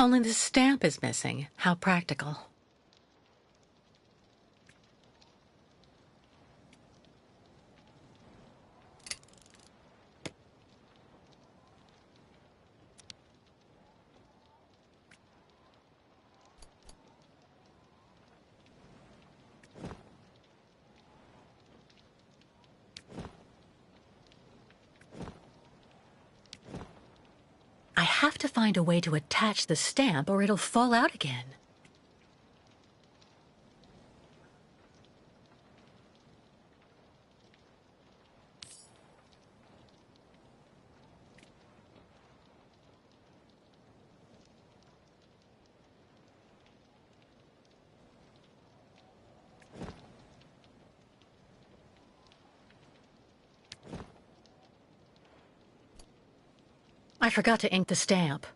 Only the stamp is missing. How practical. I have to find a way to attach the stamp or it'll fall out again. I forgot to ink the stamp.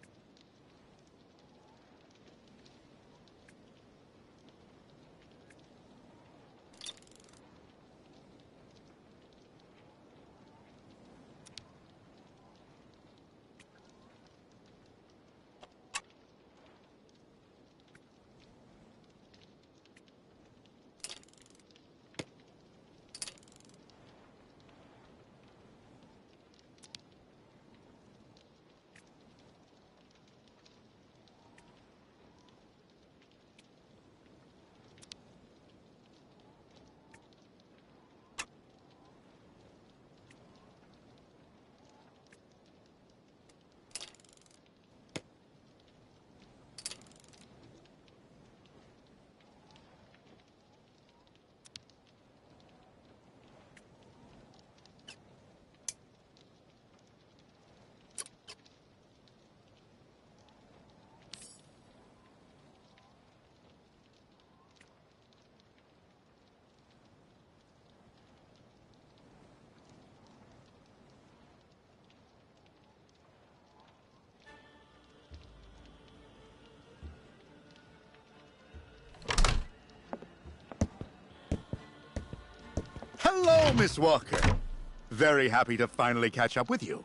Hello, Miss Walker. Very happy to finally catch up with you.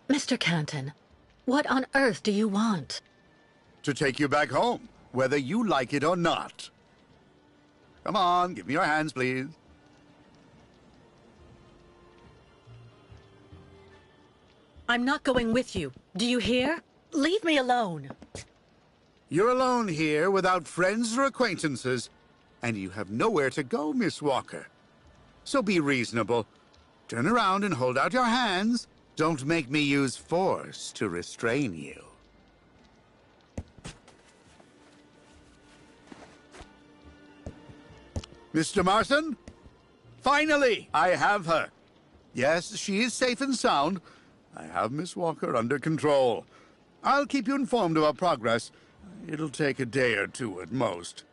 Mr. Canton, what on earth do you want? To take you back home, whether you like it or not. Come on, give me your hands, please. I'm not going with you. Do you hear? Leave me alone. You're alone here without friends or acquaintances, and you have nowhere to go, Miss Walker. So be reasonable. Turn around and hold out your hands. Don't make me use force to restrain you. Mr. Marston? Finally, I have her. Yes, she is safe and sound. I have Miss Walker under control. I'll keep you informed of our progress. It'll take a day or two at most.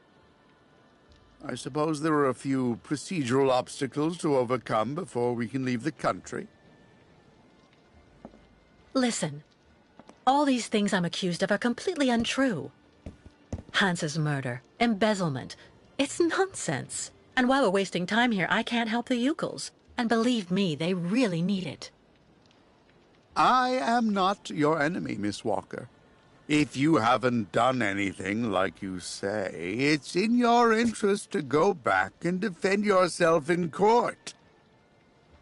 I suppose there are a few procedural obstacles to overcome before we can leave the country. Listen, all these things I'm accused of are completely untrue. Hans's murder, embezzlement, it's nonsense. And while we're wasting time here, I can't help the Ukels. And believe me, they really need it. I am not your enemy, Miss Walker. If you haven't done anything like you say, it's in your interest to go back and defend yourself in court.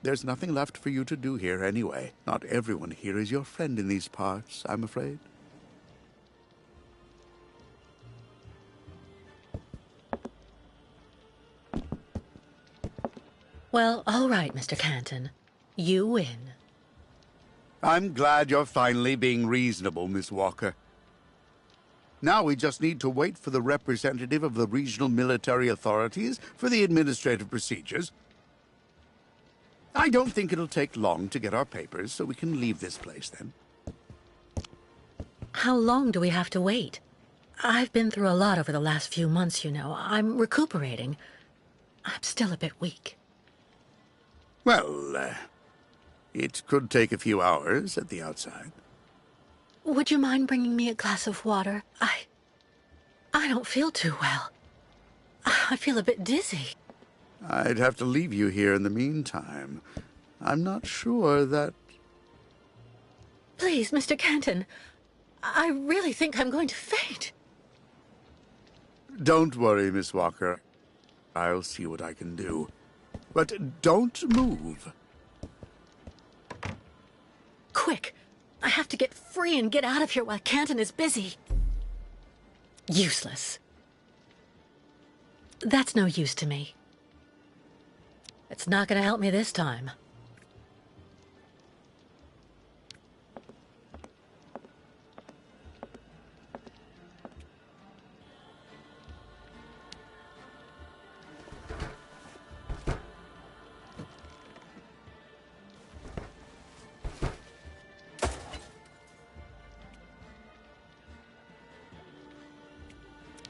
There's nothing left for you to do here anyway. Not everyone here is your friend in these parts, I'm afraid. Well, all right, Mr. Canton. You win. I'm glad you're finally being reasonable, Miss Walker. Now we just need to wait for the representative of the regional military authorities for the administrative procedures. I don't think it'll take long to get our papers, so we can leave this place then. How long do we have to wait? I've been through a lot over the last few months, you know. I'm recuperating. I'm still a bit weak. Well, it could take a few hours at the outside. Would you mind bringing me a glass of water? I don't feel too well. I feel a bit dizzy. I'd have to leave you here in the meantime. I'm not sure that... Please, Mr. Canton. I really think I'm going to faint. Don't worry, Miss Walker. I'll see what I can do. But don't move. Quick! I have to get free and get out of here while Canton is busy. Useless. That's no use to me. It's not going to help me this time.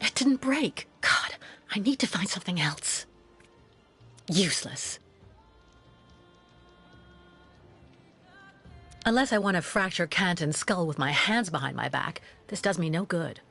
It didn't break. God, I need to find something else. Useless. Unless I want to fracture Canton's skull with my hands behind my back, this does me no good.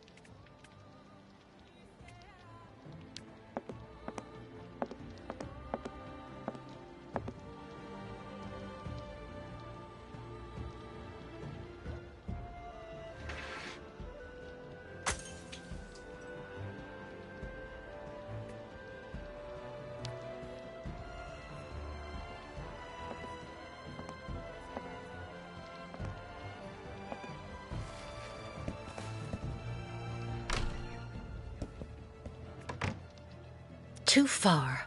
Too far.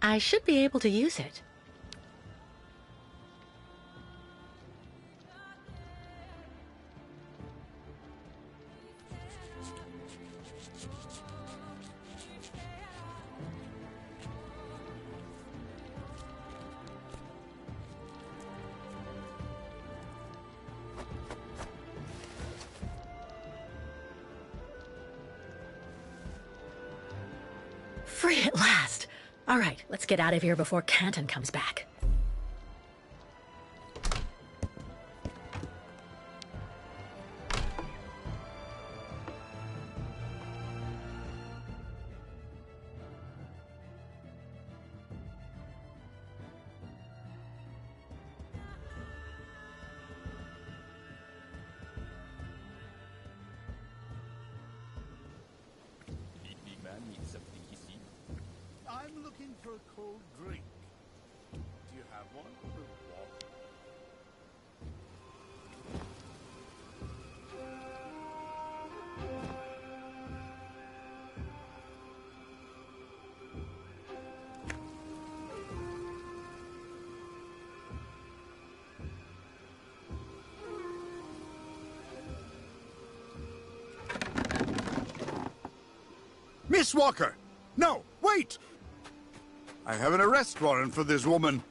I should be able to use it. Free at last. All right, let's get out of here before Canton comes back. I'm looking for a cold drink. Do you have one? Miss Walker! No, wait! I have an arrest warrant for this woman.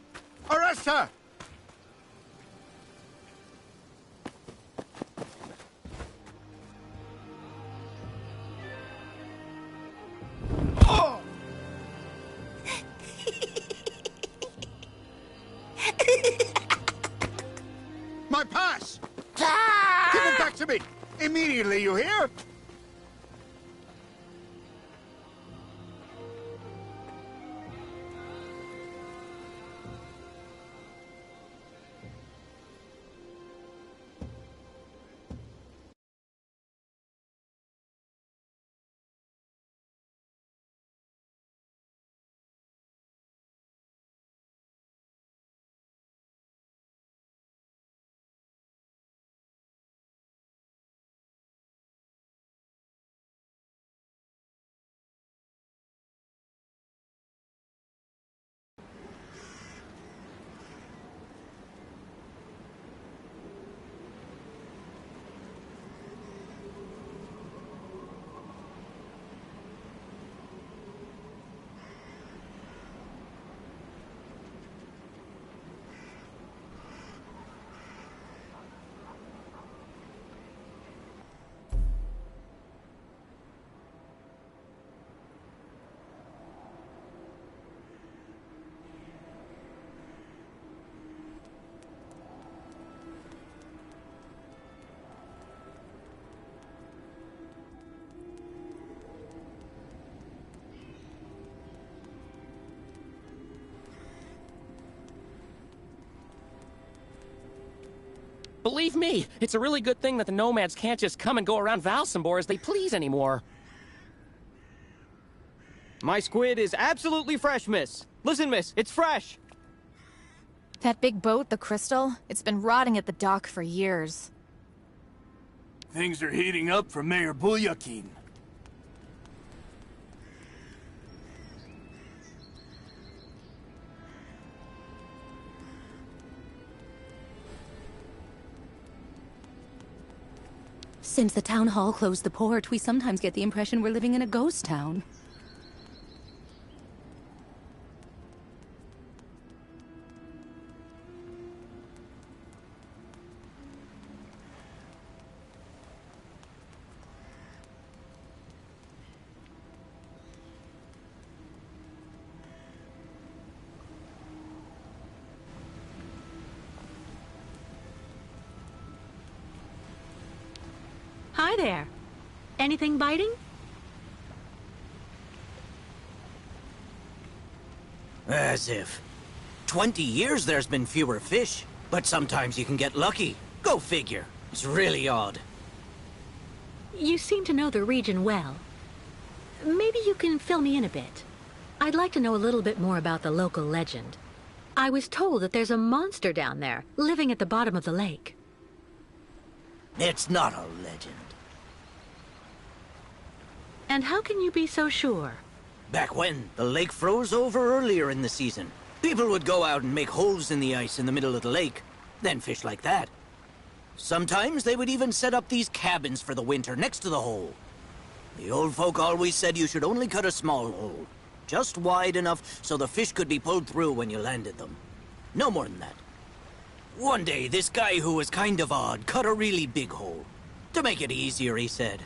Arrest her! Oh! My pass! Give it back to me! Immediately, you hear? Believe me, it's a really good thing that the nomads can't just come and go around Valsambor as they please anymore. My squid is absolutely fresh, miss. Listen, miss, it's fresh. That big boat, the Crystal, it's been rotting at the dock for years. Things are heating up for Mayor Bulyakin. Since the town hall closed the port, we sometimes get the impression we're living in a ghost town. Hi there. Anything biting? As if. 20 years there's been fewer fish, but sometimes you can get lucky. Go figure. It's really odd. You seem to know the region well. Maybe you can fill me in a bit. I'd like to know a little bit more about the local legend. I was told that there's a monster down there, living at the bottom of the lake. It's not a legend. And how can you be so sure? Back when, the lake froze over earlier in the season. People would go out and make holes in the ice in the middle of the lake, then fish like that. Sometimes they would even set up these cabins for the winter next to the hole. The old folk always said you should only cut a small hole, just wide enough so the fish could be pulled through when you landed them. No more than that. One day, this guy who was kind of odd cut a really big hole. To make it easier, he said.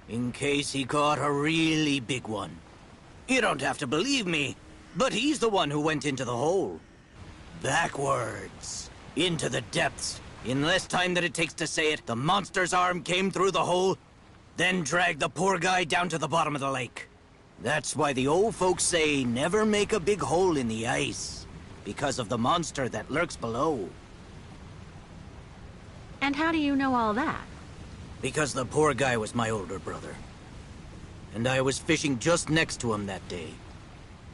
In case he caught a really big one. You don't have to believe me, but he's the one who went into the hole. Backwards. Into the depths. In less time than it takes to say it, the monster's arm came through the hole, then dragged the poor guy down to the bottom of the lake. That's why the old folks say never make a big hole in the ice, because of the monster that lurks below. And how do you know all that? Because the poor guy was my older brother. And I was fishing just next to him that day.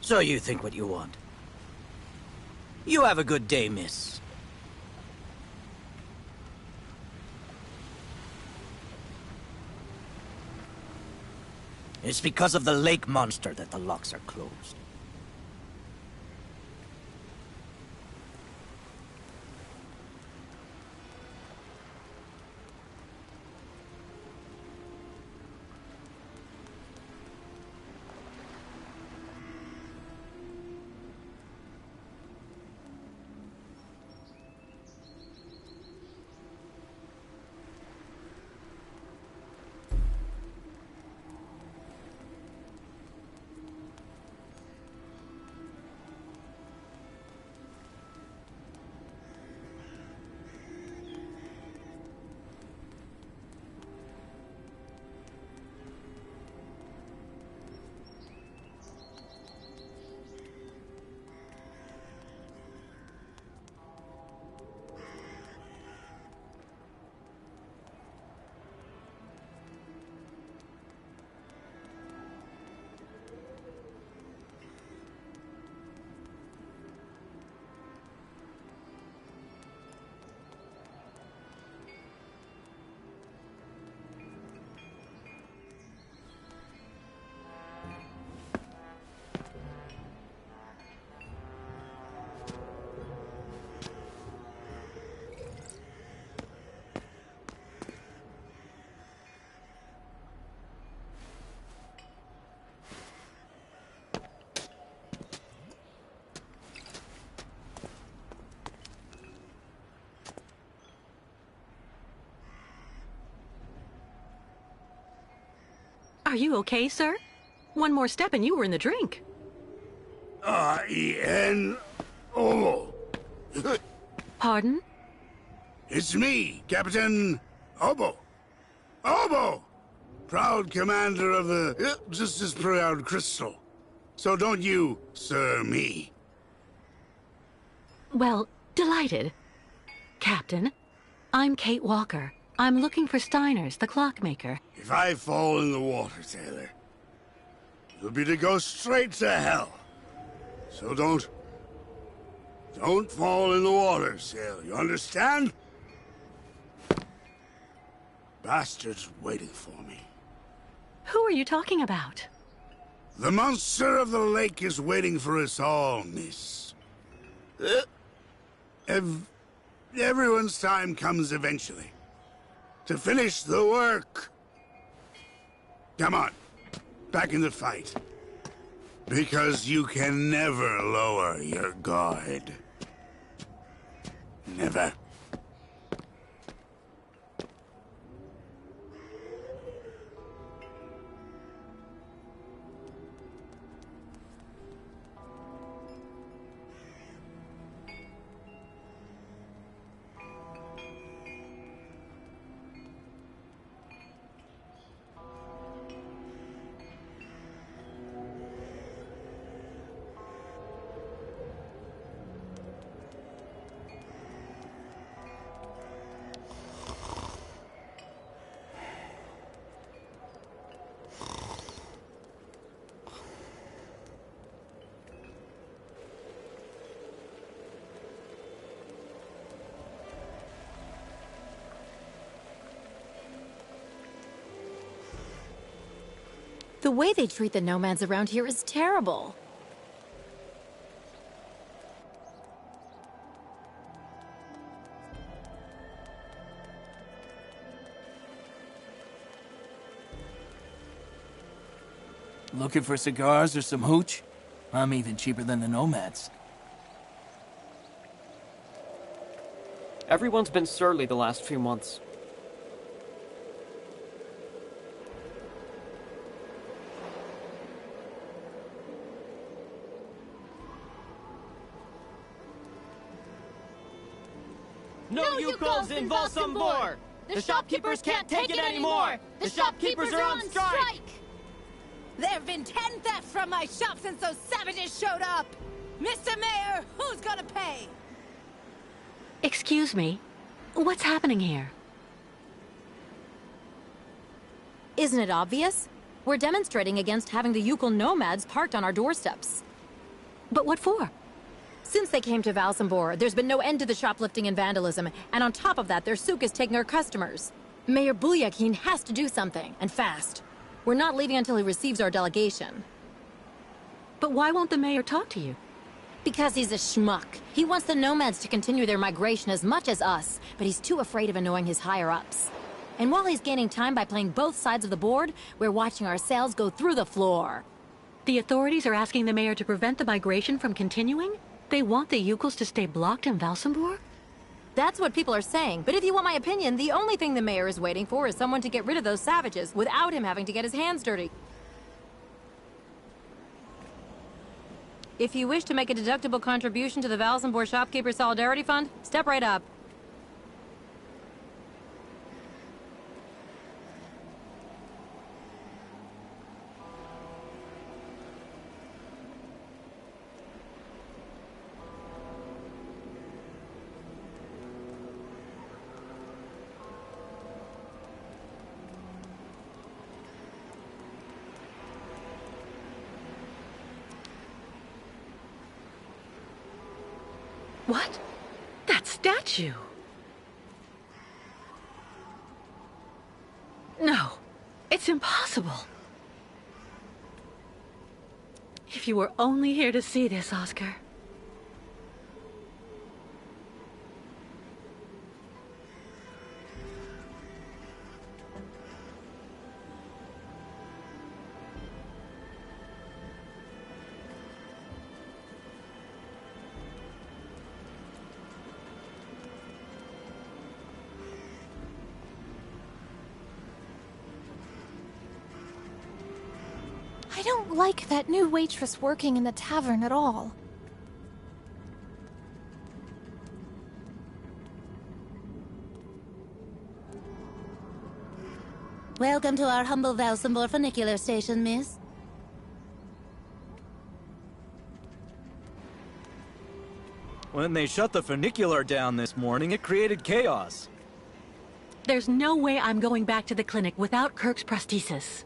So you think what you want. You have a good day, miss. It's because of the lake monster that the locks are closed. Are you okay, sir? One more step and you were in the drink. R-E-N-O. Pardon? It's me, Captain Obo. Obo! Proud commander of the just as proud Crystal. So don't you, sir, me. Well, delighted. Captain, I'm Kate Walker. I'm looking for Steiner's, the clockmaker. If I fall in the water, Taylor, it'll be to go straight to hell. So don't fall in the water, Sale. You understand? Bastard's waiting for me. Who are you talking about? The monster of the lake is waiting for us all, miss. Everyone's time comes eventually. To finish the work. Come on, back in the fight. Because you can never lower your guard. Never. The way they treat the nomads around here is terrible. Looking for cigars or some hooch? I'm even cheaper than the nomads. Everyone's been surly the last few months. No Yukos in Valsambor! The shopkeepers can't take it anymore! The shopkeepers are on strike! There have been 10 thefts from my shop since those savages showed up! Mr. Mayor, who's gonna pay? Excuse me. What's happening here? Isn't it obvious? We're demonstrating against having the Yukon nomads parked on our doorsteps. But what for? Since they came to Valsambor, there's been no end to the shoplifting and vandalism, and on top of that, their souk is taking our customers. Mayor Bulyakin has to do something, and fast. We're not leaving until he receives our delegation. But why won't the mayor talk to you? Because he's a schmuck. He wants the nomads to continue their migration as much as us, but he's too afraid of annoying his higher-ups. And while he's gaining time by playing both sides of the board, we're watching our sales go through the floor. The authorities are asking the mayor to prevent the migration from continuing? They want the Yukos to stay blocked in Valsambor? That's what people are saying, but if you want my opinion, the only thing the mayor is waiting for is someone to get rid of those savages without him having to get his hands dirty. If you wish to make a deductible contribution to the Valsambor Shopkeeper Solidarity Fund, step right up. What? That statue! No, it's impossible. If you were only here to see this, Oscar. I don't like that new waitress working in the tavern at all. Welcome to our humble Valsambor funicular station, miss. When they shut the funicular down this morning, it created chaos. There's no way I'm going back to the clinic without Kirk's prosthesis.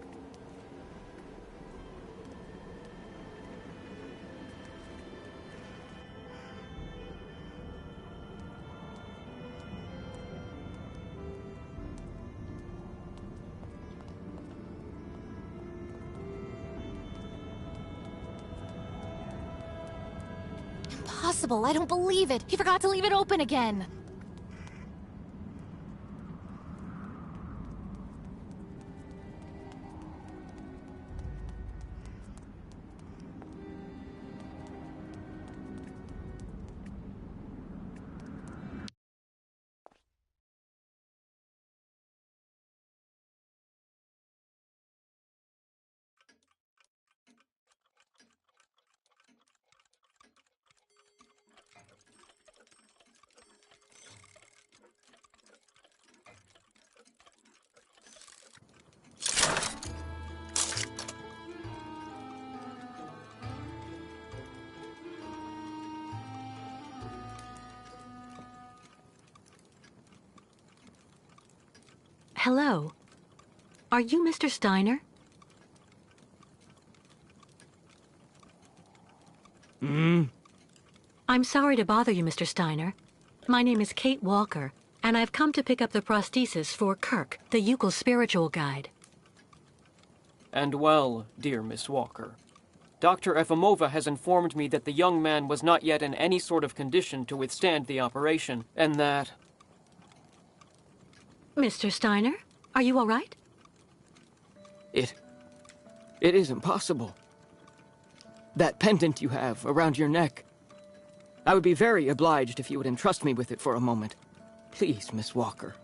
Impossible, I don't believe it. He forgot to leave it open again. Hello. Are you Mr. Steiner? I'm sorry to bother you, Mr. Steiner. My name is Kate Walker, and I've come to pick up the prosthesis for Kirk, the Yukel's spiritual guide. And well, dear Miss Walker, Dr. Efimova has informed me that the young man was not yet in any sort of condition to withstand the operation, and that... Mr. Steiner, are you all right? It is impossible. That pendant you have around your neck. I would be very obliged if you would entrust me with it for a moment. Please, Miss Walker.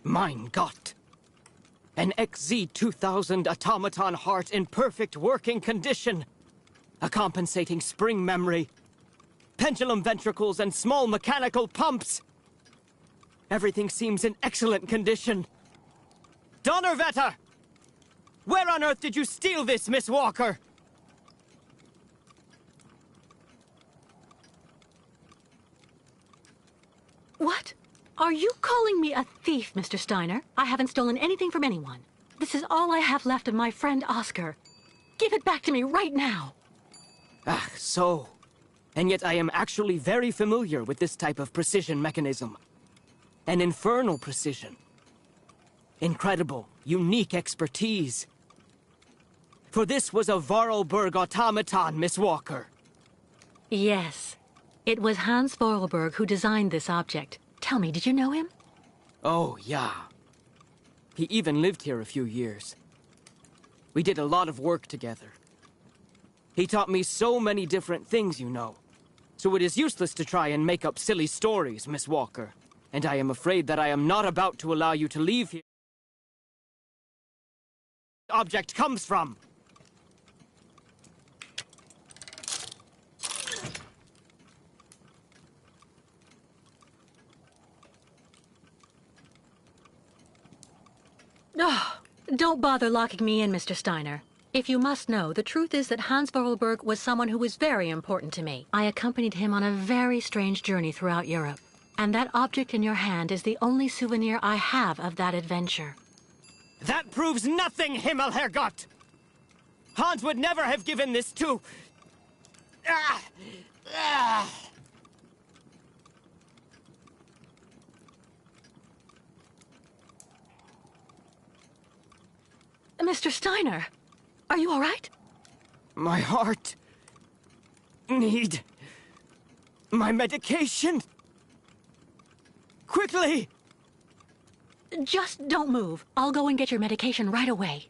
Mein Gott! An XZ-2000 automaton heart in perfect working condition. A compensating spring memory. Pendulum ventricles and small mechanical pumps. Everything seems in excellent condition. Donnerwetter! Where on earth did you steal this, Miss Walker? What? Are you calling me a thief, Mr. Steiner? I haven't stolen anything from anyone. This is all I have left of my friend Oscar. Give it back to me right now. Ah, so. And yet I am actually very familiar with this type of precision mechanism. An infernal precision. Incredible, unique expertise. For this was a Vorarlberg automaton, Miss Walker. Yes. It was Hans Vorarlberg who designed this object. Tell me, did you know him? Oh, yeah. He even lived here a few years. We did a lot of work together. He taught me so many different things, you know. So it is useless to try and make up silly stories, Miss Walker. And I am afraid that I am not about to allow you to leave here. Object comes from. Oh, don't bother locking me in, Mr. Steiner. If you must know, the truth is that Hans Vorarlberg was someone who was very important to me. I accompanied him on a very strange journey throughout Europe. And that object in your hand is the only souvenir I have of that adventure. That proves nothing, Himmelherrgott! Hans would never have given this to... Mr. Steiner, are you all right? My heart... need... my medication! Quickly! Just don't move. I'll go and get your medication right away.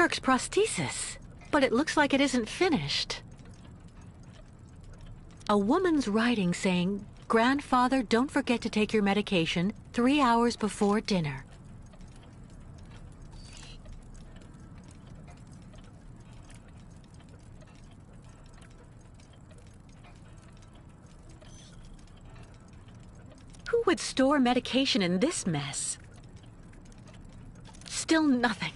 Kirk's prosthesis, but it looks like it isn't finished. A woman's writing saying, "Grandfather, don't forget to take your medication 3 hours before dinner." Who would store medication in this mess? Still nothing.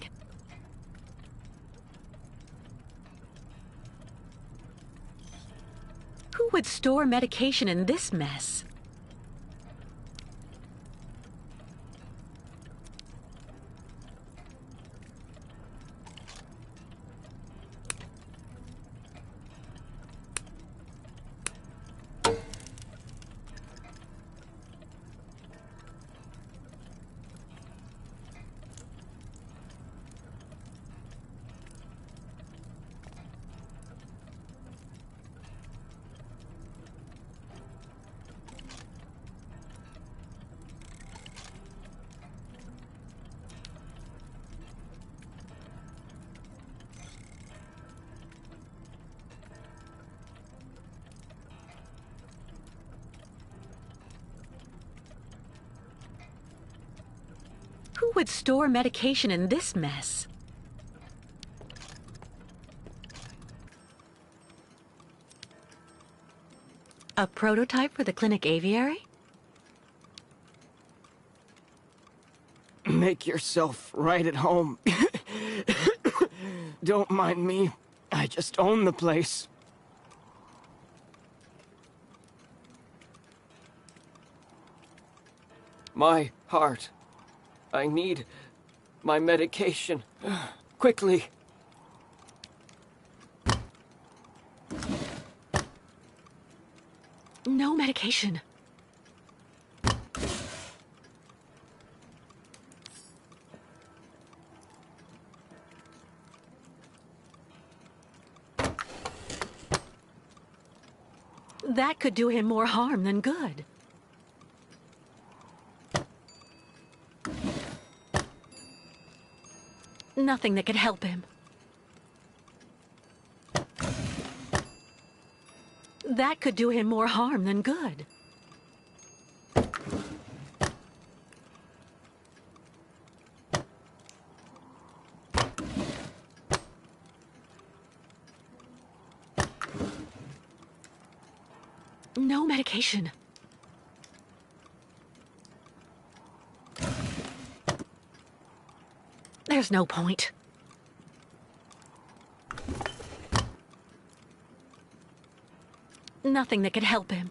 Who would store medication in this mess? Who would store medication in this mess? A prototype for the clinic aviary? Make yourself right at home. Don't mind me. I just own the place. My heart. I need my medication. Quickly. No medication. That could do him more harm than good. Nothing that could help him. That could do him more harm than good. No medication. There's no point. Nothing that could help him.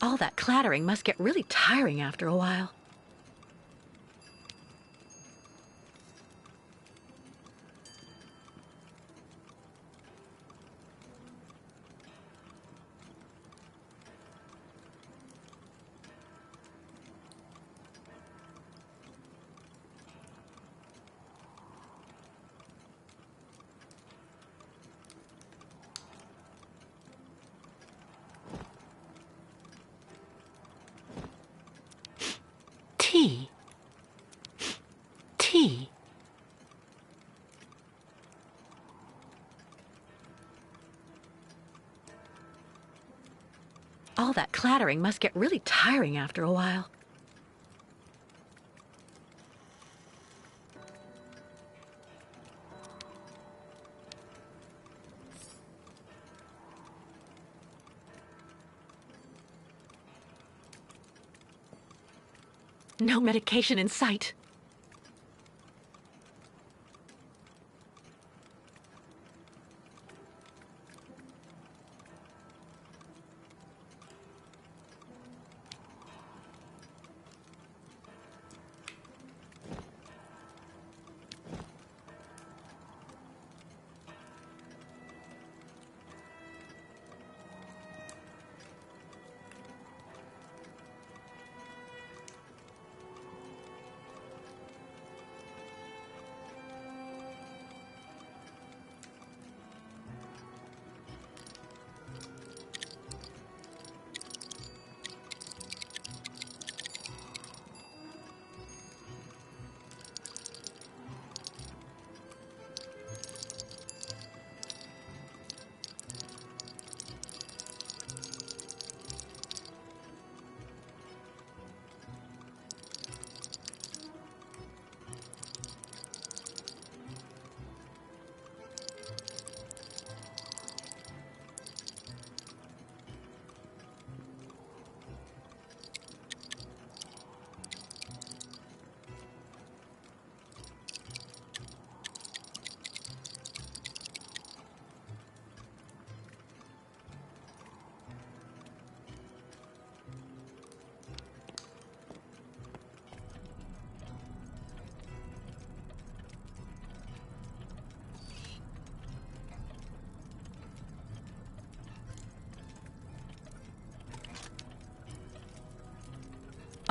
All that clattering must get really tiring after a while. Tea. Tea. All that clattering must get really tiring after a while. No medication in sight.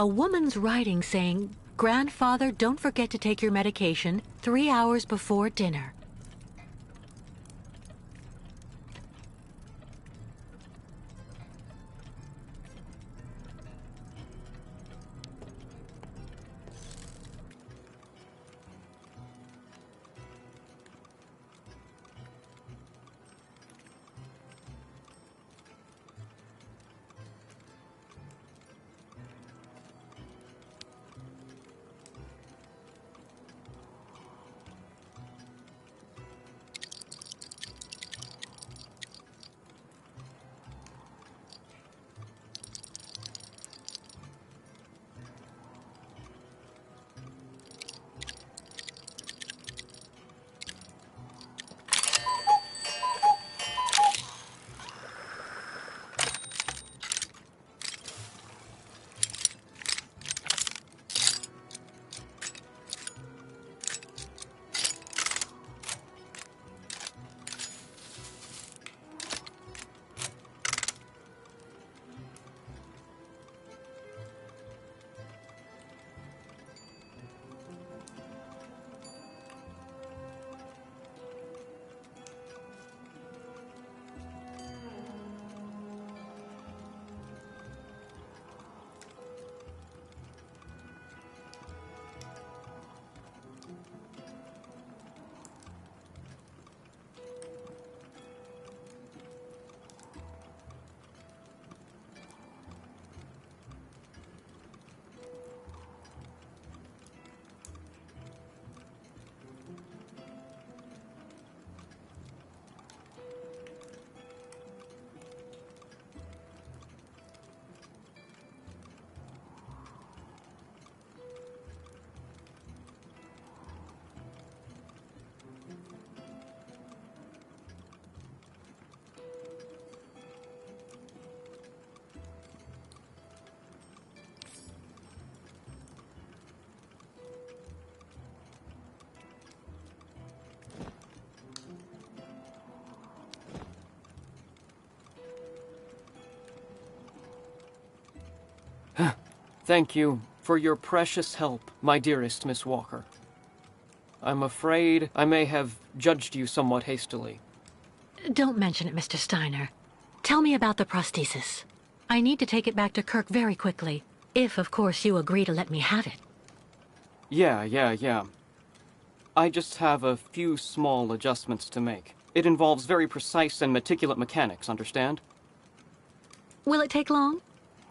A woman's writing saying, "Grandfather, don't forget to take your medication 3 hours before dinner." Thank you for your precious help, my dearest Miss Walker. I'm afraid I may have judged you somewhat hastily. Don't mention it, Mr. Steiner. Tell me about the prosthesis. I need to take it back to Kirk very quickly, if, of course, you agree to let me have it. Yeah. I just have a few small adjustments to make. It involves very precise and meticulous mechanics, understand? Will it take long?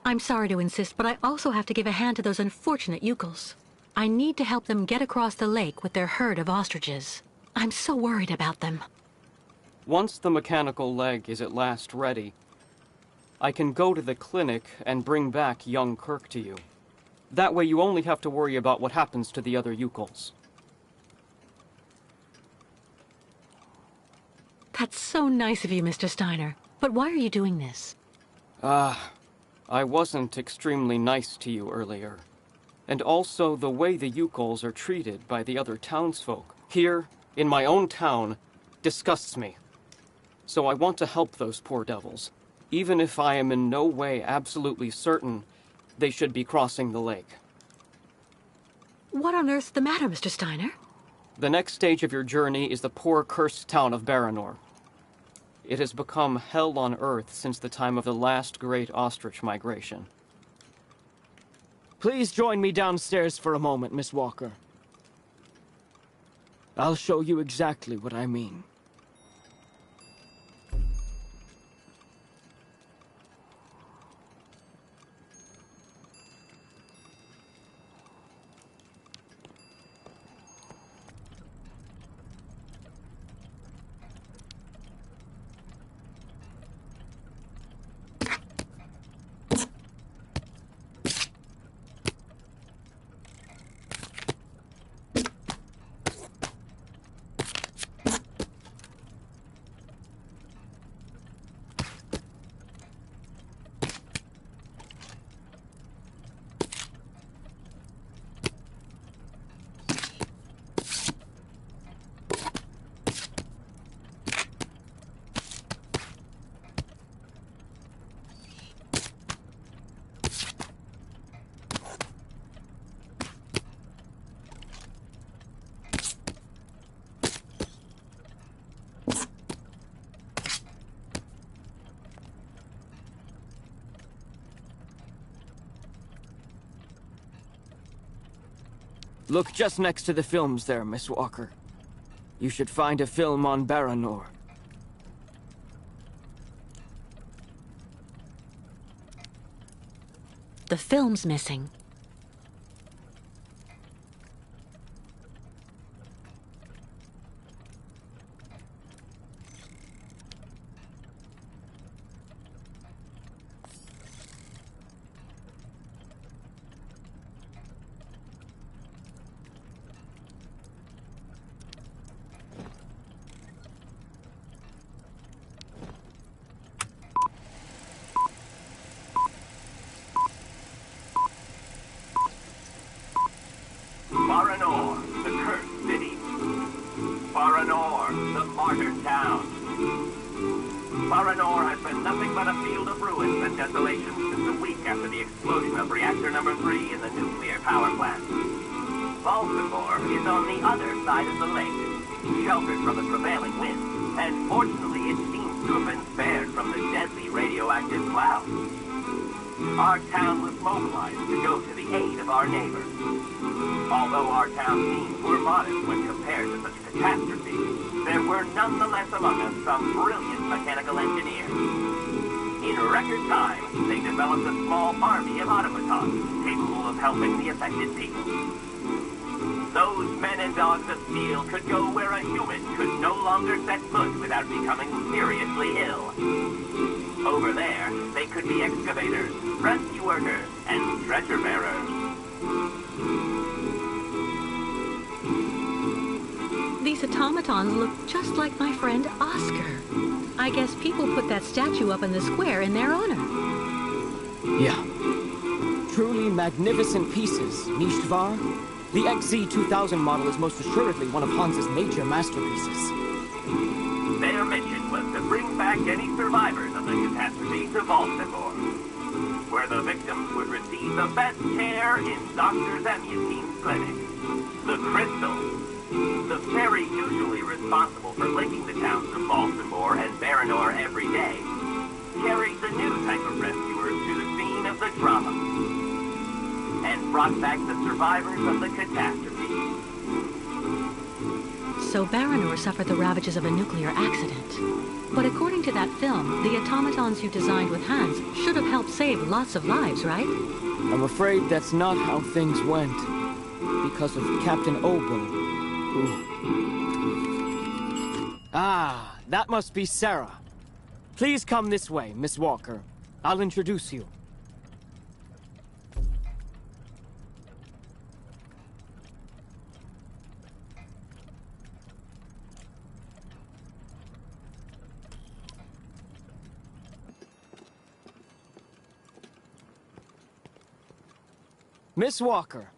I'm sorry to insist, but I also have to give a hand to those unfortunate Yukels. I need to help them get across the lake with their herd of ostriches. I'm so worried about them. Once the mechanical leg is at last ready, I can go to the clinic and bring back young Kirk to you. That way you only have to worry about what happens to the other Yukels. That's so nice of you, Mr. Steiner. But why are you doing this? I wasn't extremely nice to you earlier. And also the way the Yukels are treated by the other townsfolk here, in my own town, disgusts me. So I want to help those poor devils, even if I am in no way absolutely certain they should be crossing the lake. What on earth's the matter, Mr. Steiner? The next stage of your journey is the poor cursed town of Baranor. It has become hell on earth since the time of the last great ostrich migration. Please join me downstairs for a moment, Miss Walker. I'll show you exactly what I mean. Look just next to the films there, Miss Walker. You should find a film on Baranor. The film's missing. Baranor, the cursed city. Baranor, the martyred town. Baranor has been nothing but a field of ruins and desolation since a week after the explosion of reactor number 3 in the nuclear power plant. Baltimore is on the other side of the lake, sheltered from the prevailing wind, and fortunately it seems to have been spared from the deadly radioactive cloud. Our town was mobilized to go to the aid of our neighbors. Although our town's means were modest when compared to such a catastrophe, there were nonetheless among us some brilliant mechanical engineers. In record time, they developed a small army of automatons capable of helping the affected people. Those men and dogs of steel could go where a human could no longer set foot without becoming seriously ill. Over there, they could be excavators, rescue workers, and stretcher bearers. These automatons look just like my friend Oscar. I guess people put that statue up in the square in their honor. Yeah. Truly magnificent pieces, nicht wahr? The XZ-2000 model is most assuredly one of Hans's major masterpieces. Their mission was to bring back any survivors of the catastrophe to Baltimore, where the victims would receive the best care in Dr. Zemutine's clinic. The Crystal, the ferry usually responsible for linking the towns of Baltimore and Baranor every day, carried the new type of rescuers to the scene of the drama, and brought back the survivors of the catastrophe. So Baranor suffered the ravages of a nuclear accident. But according to that film, the automatons you designed with Hans should have helped save lots of lives, right? I'm afraid that's not how things went. Because of Captain Obo, who... Ah, that must be Sarah. Please come this way, Miss Walker. I'll introduce you. Miss Walker,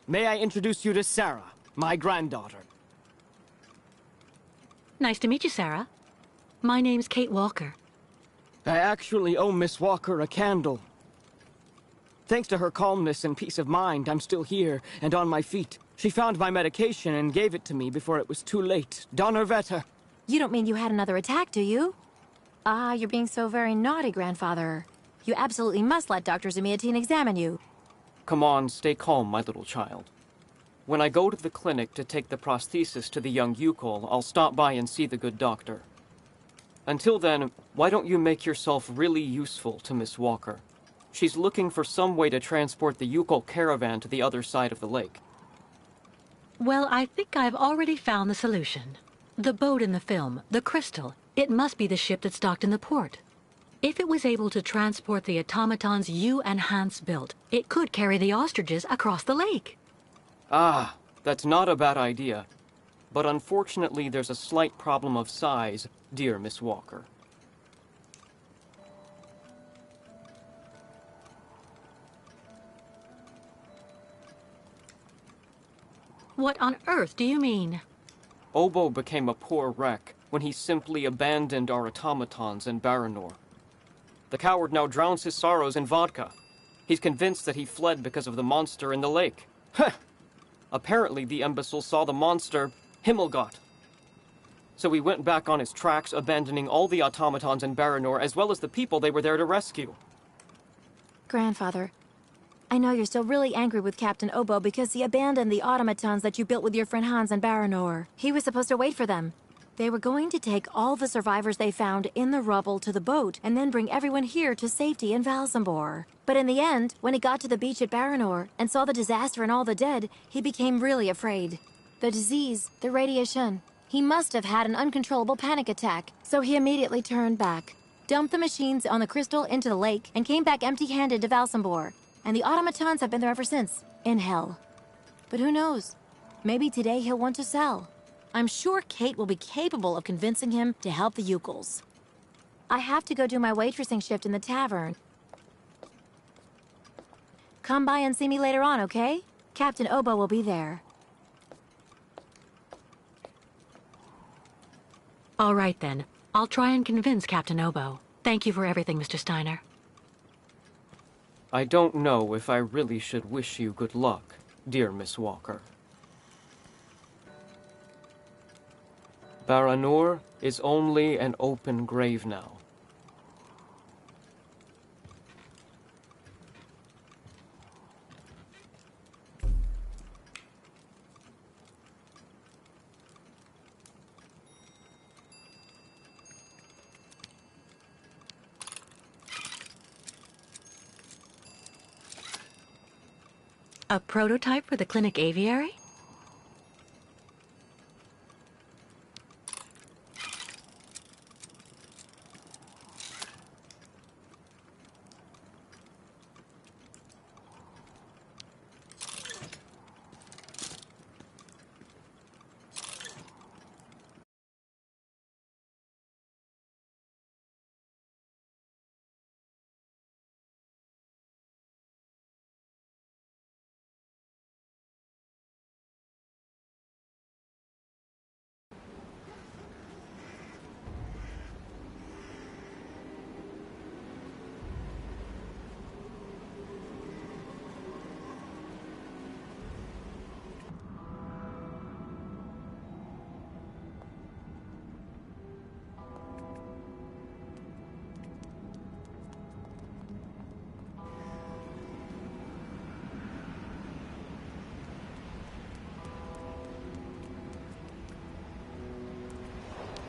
may I introduce you to Sarah, my granddaughter? Nice to meet you, Sarah. My name's Kate Walker. I actually owe Miss Walker a candle. Thanks to her calmness and peace of mind, I'm still here and on my feet. She found my medication and gave it to me before it was too late. Donnerwetter. You don't mean you had another attack, do you? Ah, you're being so very naughty, Grandfather. You absolutely must let Dr. Zemutiene examine you. Come on, stay calm, my little child. When I go to the clinic to take the prosthesis to the young Yukol, I'll stop by and see the good doctor. Until then, why don't you make yourself really useful to Miss Walker? She's looking for some way to transport the Yukol caravan to the other side of the lake. Well, I think I've already found the solution. The boat in the film, the Crystal, it must be the ship that's docked in the port. If it was able to transport the automatons you and Hans built, it could carry the ostriches across the lake. Ah, that's not a bad idea. But unfortunately, there's a slight problem of size, dear Miss Walker. What on earth do you mean? Obo became a poor wreck when he simply abandoned our automatons in Baranor. The coward now drowns his sorrows in vodka. He's convinced that he fled because of the monster in the lake. Heh! Apparently the imbecile saw the monster, Himmelgott. So he went back on his tracks, abandoning all the automatons in Baranor, as well as the people they were there to rescue. Grandfather, I know you're still really angry with Captain Obo because he abandoned the automatons that you built with your friend Hans and Baranor. He was supposed to wait for them. They were going to take all the survivors they found in the rubble to the boat and then bring everyone here to safety in Valsambor. But in the end, when he got to the beach at Baranor and saw the disaster and all the dead, he became really afraid. The disease, the radiation. He must have had an uncontrollable panic attack, so he immediately turned back, dumped the machines on the crystal into the lake, and came back empty-handed to Valsambor. And the automatons have been there ever since, in hell. But who knows? Maybe today he'll want to sell. I'm sure Kate will be capable of convincing him to help the Ukels. I have to go do my waitressing shift in the tavern. Come by and see me later on, okay? Captain Obo will be there. All right, then. I'll try and convince Captain Obo. Thank you for everything, Mr. Steiner. I don't know if I really should wish you good luck, dear Miss Walker. Baranur is only an open grave now. A prototype for the clinic aviary?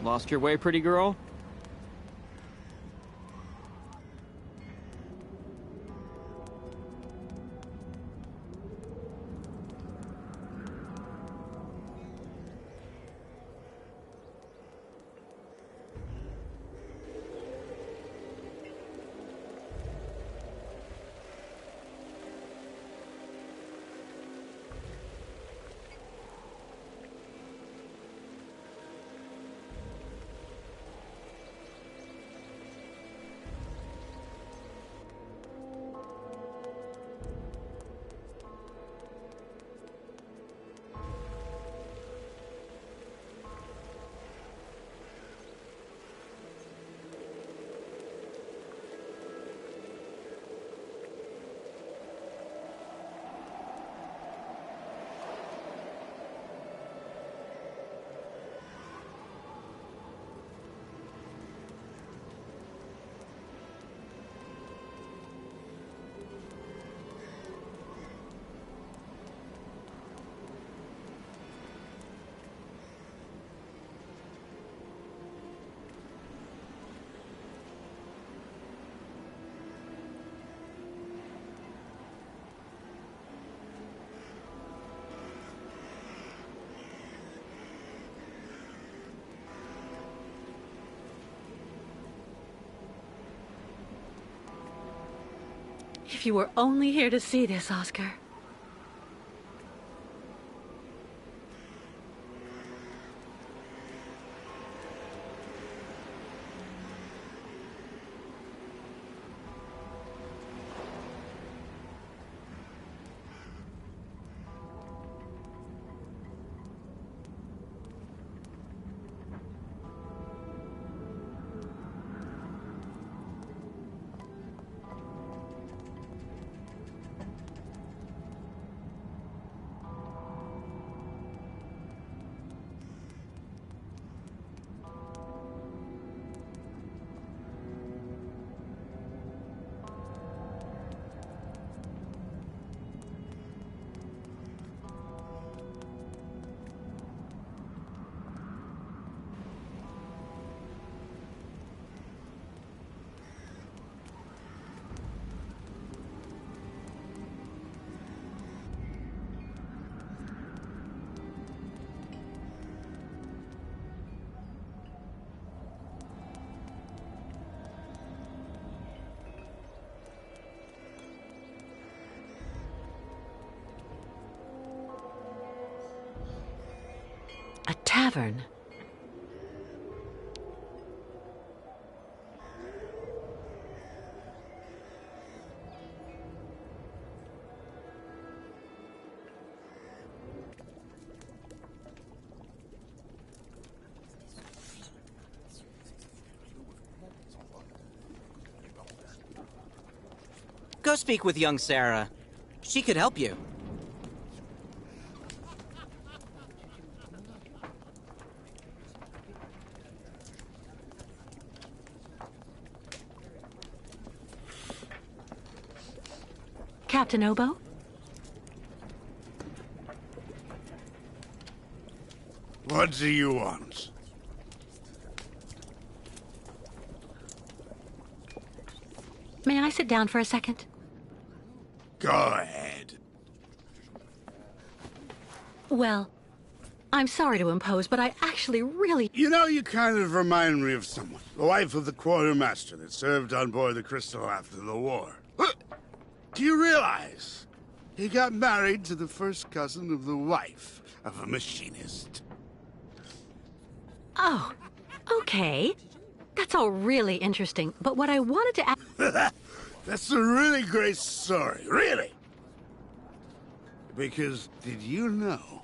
Lost your way, pretty girl? If you were only here to see this, Oscar. A tavern. Go speak with young Sarah. She could help you. Captain Obo? What do you want? May I sit down for a second? Go ahead. Well, I'm sorry to impose, but I actually really... You know, you kind of remind me of someone. The wife of the quartermaster that served on board the Crystal after the war. Do you realize he got married to the first cousin of the wife of a machinist? Oh, okay. That's all really interesting, but what I wanted to ask... That's a really great story, really. Because, did you know?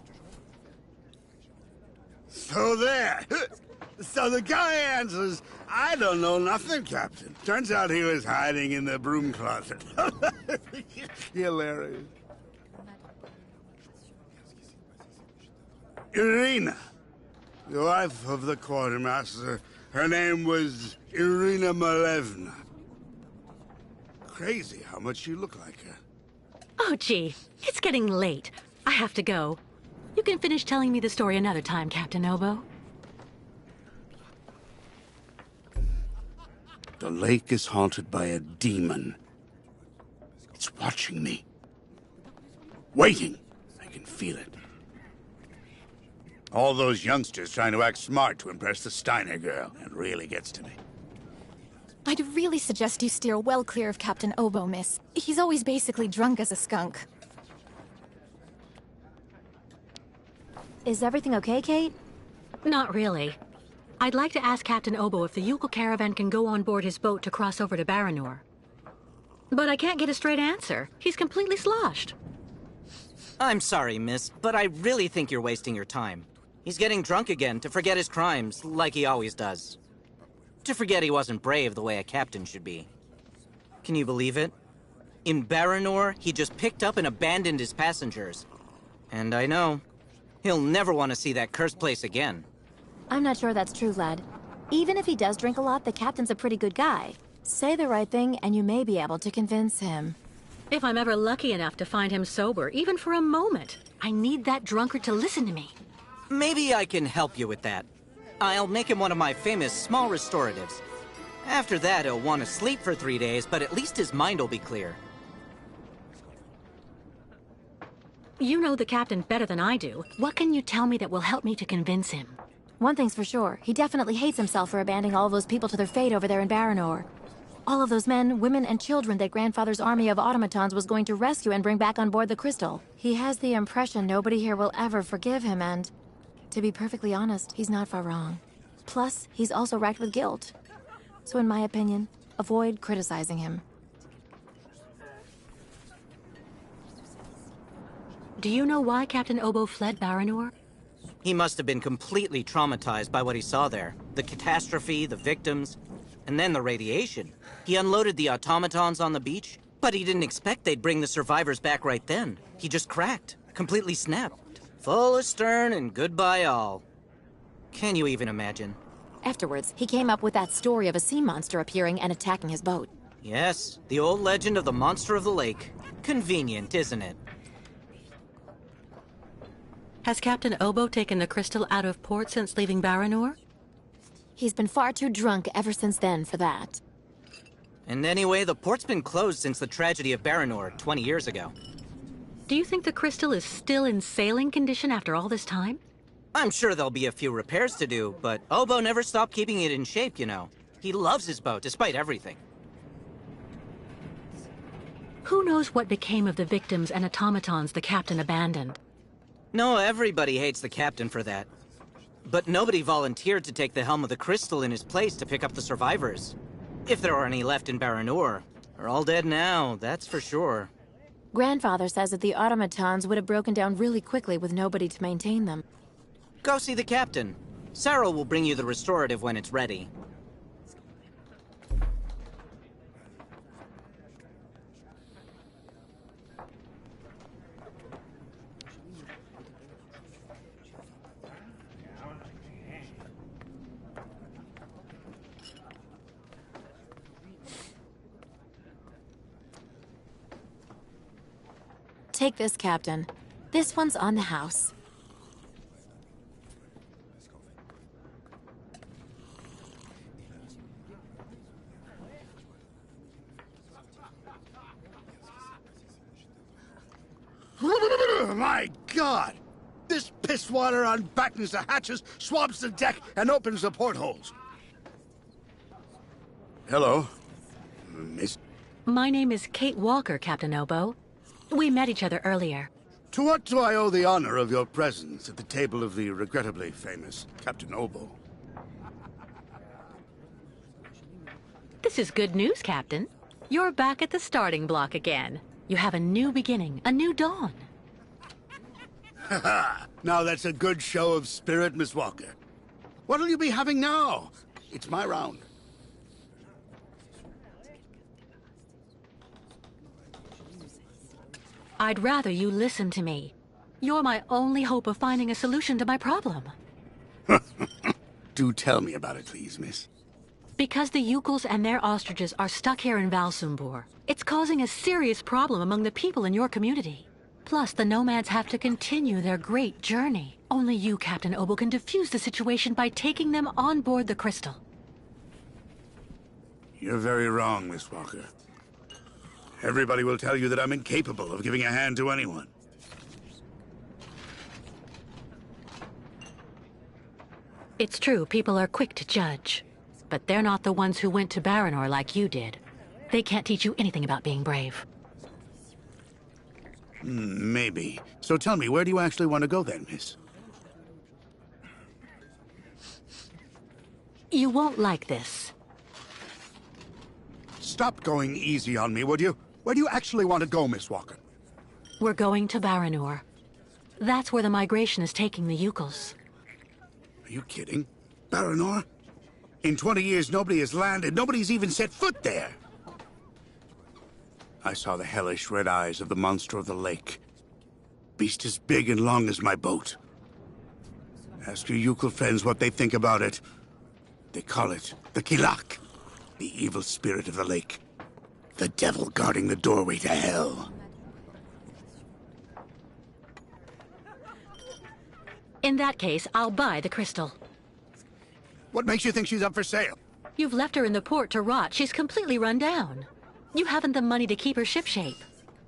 So there. So the guy answers, I don't know nothing, Captain. Turns out he was hiding in the broom closet. Hilarious. Irina, the wife of the quartermaster, her name was Irina Malevna. Crazy how much you look like her. Oh, gee, it's getting late. I have to go. You can finish telling me the story another time, Captain Obo. The lake is haunted by a demon. It's watching me. Waiting. I can feel it. All those youngsters trying to act smart to impress the Steiner girl. It really gets to me. I'd really suggest you steer well clear of Captain Obo, miss. He's always basically drunk as a skunk. Is everything okay, Kate? Not really. I'd like to ask Captain Obo if the Yukon caravan can go on board his boat to cross over to Baranor. But I can't get a straight answer. He's completely sloshed. I'm sorry, miss, but I really think you're wasting your time. He's getting drunk again to forget his crimes, like he always does. To forget he wasn't brave the way a captain should be. Can you believe it? In Baranor, he just picked up and abandoned his passengers. And I know, he'll never want to see that cursed place again. I'm not sure that's true, lad. Even if he does drink a lot, the captain's a pretty good guy. Say the right thing, and you may be able to convince him. If I'm ever lucky enough to find him sober, even for a moment, I need that drunkard to listen to me. Maybe I can help you with that. I'll make him one of my famous small restoratives. After that, he'll want to sleep for 3 days, but at least his mind will be clear. You know the captain better than I do. What can you tell me that will help me to convince him? One thing's for sure, he definitely hates himself for abandoning all those people to their fate over there in Baranor. All of those men, women, and children that Grandfather's army of automatons was going to rescue and bring back on board the Crystal. He has the impression nobody here will ever forgive him, and... to be perfectly honest, he's not far wrong. Plus, he's also racked with guilt. So in my opinion, avoid criticizing him. Do you know why Captain Obo fled Baranor? He must have been completely traumatized by what he saw there. The catastrophe, the victims, and then the radiation. He unloaded the automatons on the beach, but he didn't expect they'd bring the survivors back right then. He just cracked, completely snapped. Full astern and goodbye all. Can you even imagine? Afterwards, he came up with that story of a sea monster appearing and attacking his boat. Yes, the old legend of the monster of the lake. Convenient, isn't it? Has Captain Obo taken the crystal out of port since leaving Baranor? He's been far too drunk ever since then for that. And anyway, the port's been closed since the tragedy of Baranor 20 years ago. Do you think the crystal is still in sailing condition after all this time? I'm sure there'll be a few repairs to do, but Obo never stopped keeping it in shape, you know. He loves his boat, despite everything. Who knows what became of the victims and automatons the captain abandoned? No, everybody hates the captain for that. But nobody volunteered to take the helm of the crystal in his place to pick up the survivors. If there are any left in Baranor, they're all dead now, that's for sure. Grandfather says that the automatons would have broken down really quickly with nobody to maintain them. Go see the captain. Sarah will bring you the restorative when it's ready. Take this, Captain. This one's on the house. My God! This piss water unbattens the hatches, swabs the deck, and opens the portholes. Hello, Miss. My name is Kate Walker, Captain Obo. We met each other earlier. To what do I owe the honor of your presence at the table of the regrettably famous Captain Obo? This is good news, Captain. You're back at the starting block again. You have a new beginning, a new dawn. Now that's a good show of spirit, Miss Walker. What'll you be having now? It's my round. I'd rather you listen to me. You're my only hope of finding a solution to my problem. Do tell me about it, please, miss. Because the Yukels and their ostriches are stuck here in Valsumbor, it's causing a serious problem among the people in your community. Plus, the nomads have to continue their great journey. Only you, Captain Obo, can defuse the situation by taking them on board the crystal. You're very wrong, Miss Walker. Everybody will tell you that I'm incapable of giving a hand to anyone. It's true, people are quick to judge. But they're not the ones who went to Baranor like you did. They can't teach you anything about being brave. Maybe. So tell me, where do you actually want to go then, miss? You won't like this. Stop going easy on me, would you? Where do you actually want to go, Miss Walker? We're going to Baranor. That's where the migration is taking the Yukels. Are you kidding? Baranor? In 20 years, nobody has landed. Nobody's even set foot there. I saw the hellish red eyes of the monster of the lake. Beast as big and long as my boat. Ask your Yukel friends what they think about it. They call it the Kilak, the evil spirit of the lake. The devil guarding the doorway to hell. In that case, I'll buy the crystal. What makes you think she's up for sale? You've left her in the port to rot. She's completely run down. You haven't the money to keep her shipshape.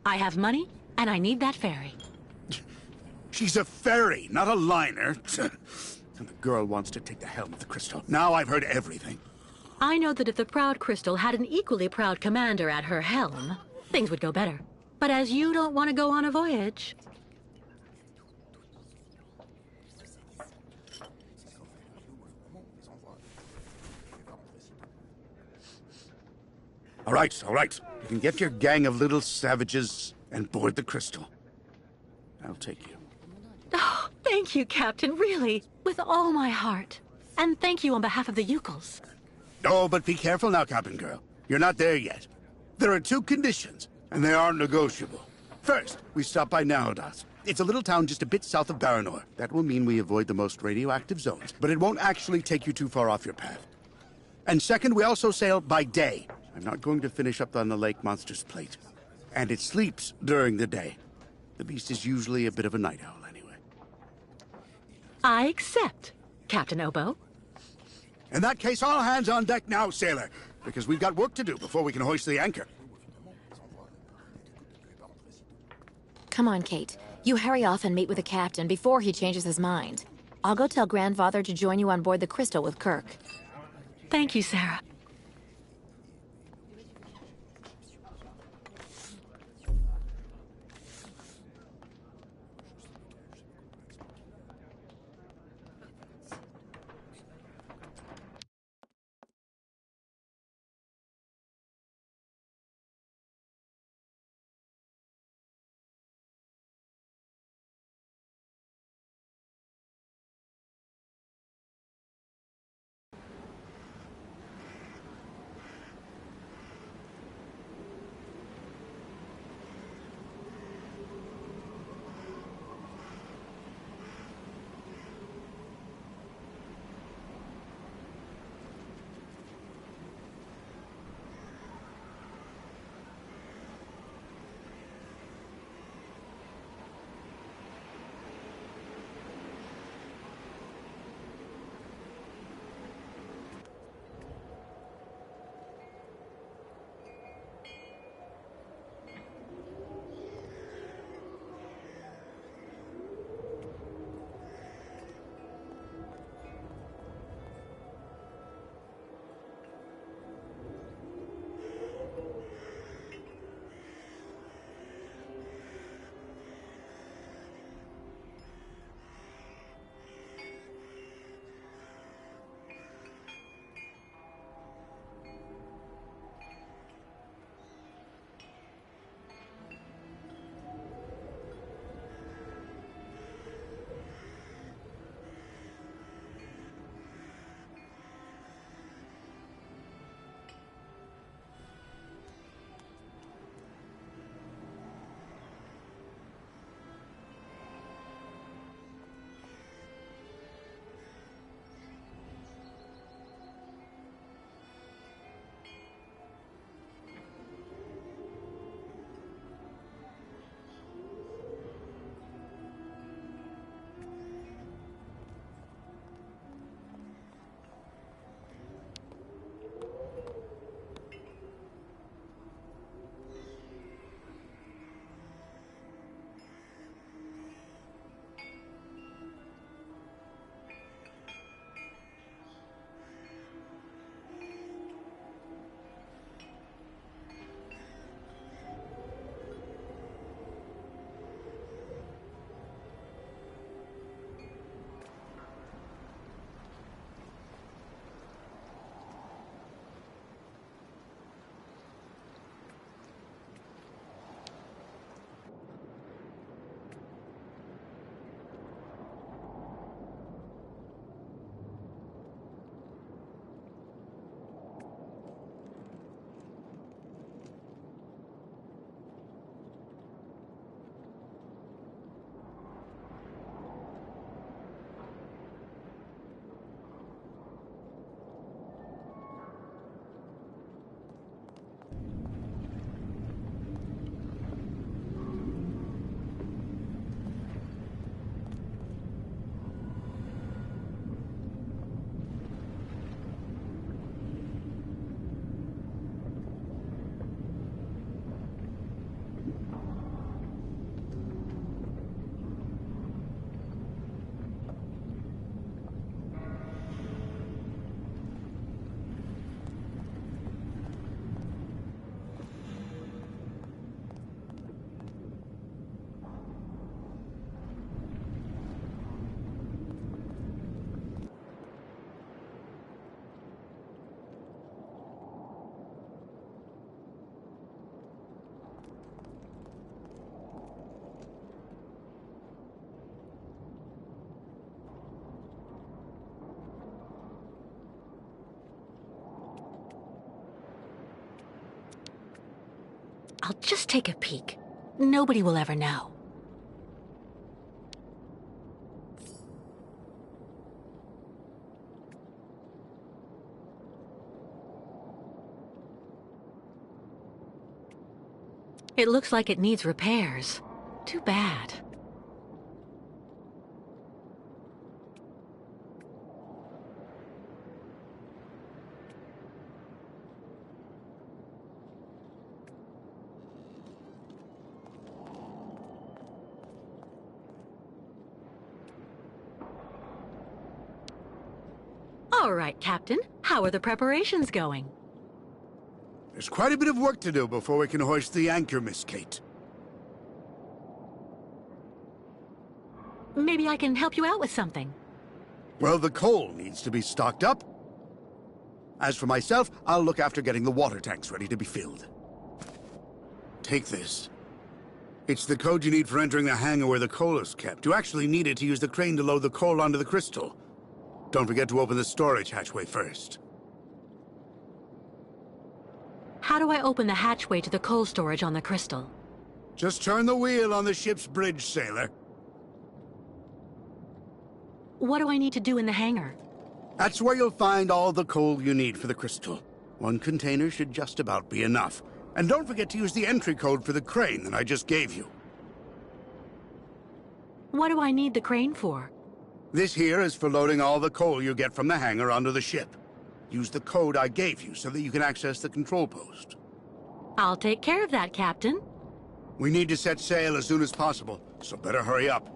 I have money, and I need that ferry. She's a ferry, not a liner. And the girl wants to take the helm of the crystal. Now I've heard everything. I know that if the proud crystal had an equally proud commander at her helm, things would go better. But as you don't want to go on a voyage... All right, all right. You can get your gang of little savages and board the crystal. I'll take you. Oh, thank you, Captain, really, with all my heart. And thank you on behalf of the Yukels. Oh, but be careful now, Captain Girl. You're not there yet. There are 2 conditions, and they aren't negotiable. First, we stop by Narodas. It's a little town just a bit south of Baranor. That will mean we avoid the most radioactive zones, but it won't actually take you too far off your path. And second, we also sail by day. I'm not going to finish up on the lake monster's plate. And it sleeps during the day. The beast is usually a bit of a night owl anyway. I accept, Captain Obo. In that case, all hands on deck now, sailor, because we've got work to do before we can hoist the anchor. Come on, Kate. You hurry off and meet with the captain before he changes his mind. I'll go tell Grandfather to join you on board the Crystal with Kirk. Thank you, Sarah. I'll just take a peek. Nobody will ever know. It looks like it needs repairs. Too bad. All right, Captain. How are the preparations going? There's quite a bit of work to do before we can hoist the anchor, Miss Kate. Maybe I can help you out with something. Well, the coal needs to be stocked up. As for myself, I'll look after getting the water tanks ready to be filled. Take this. It's the code you need for entering the hangar where the coal is kept. You actually need it to use the crane to load the coal onto the crystal. Don't forget to open the storage hatchway first. How do I open the hatchway to the coal storage on the crystal? Just turn the wheel on the ship's bridge, sailor. What do I need to do in the hangar? That's where you'll find all the coal you need for the crystal. One container should just about be enough. And don't forget to use the entry code for the crane that I just gave you. What do I need the crane for? This here is for loading all the coal you get from the hangar onto the ship. Use the code I gave you so that you can access the control post. I'll take care of that, Captain. We need to set sail as soon as possible, so better hurry up.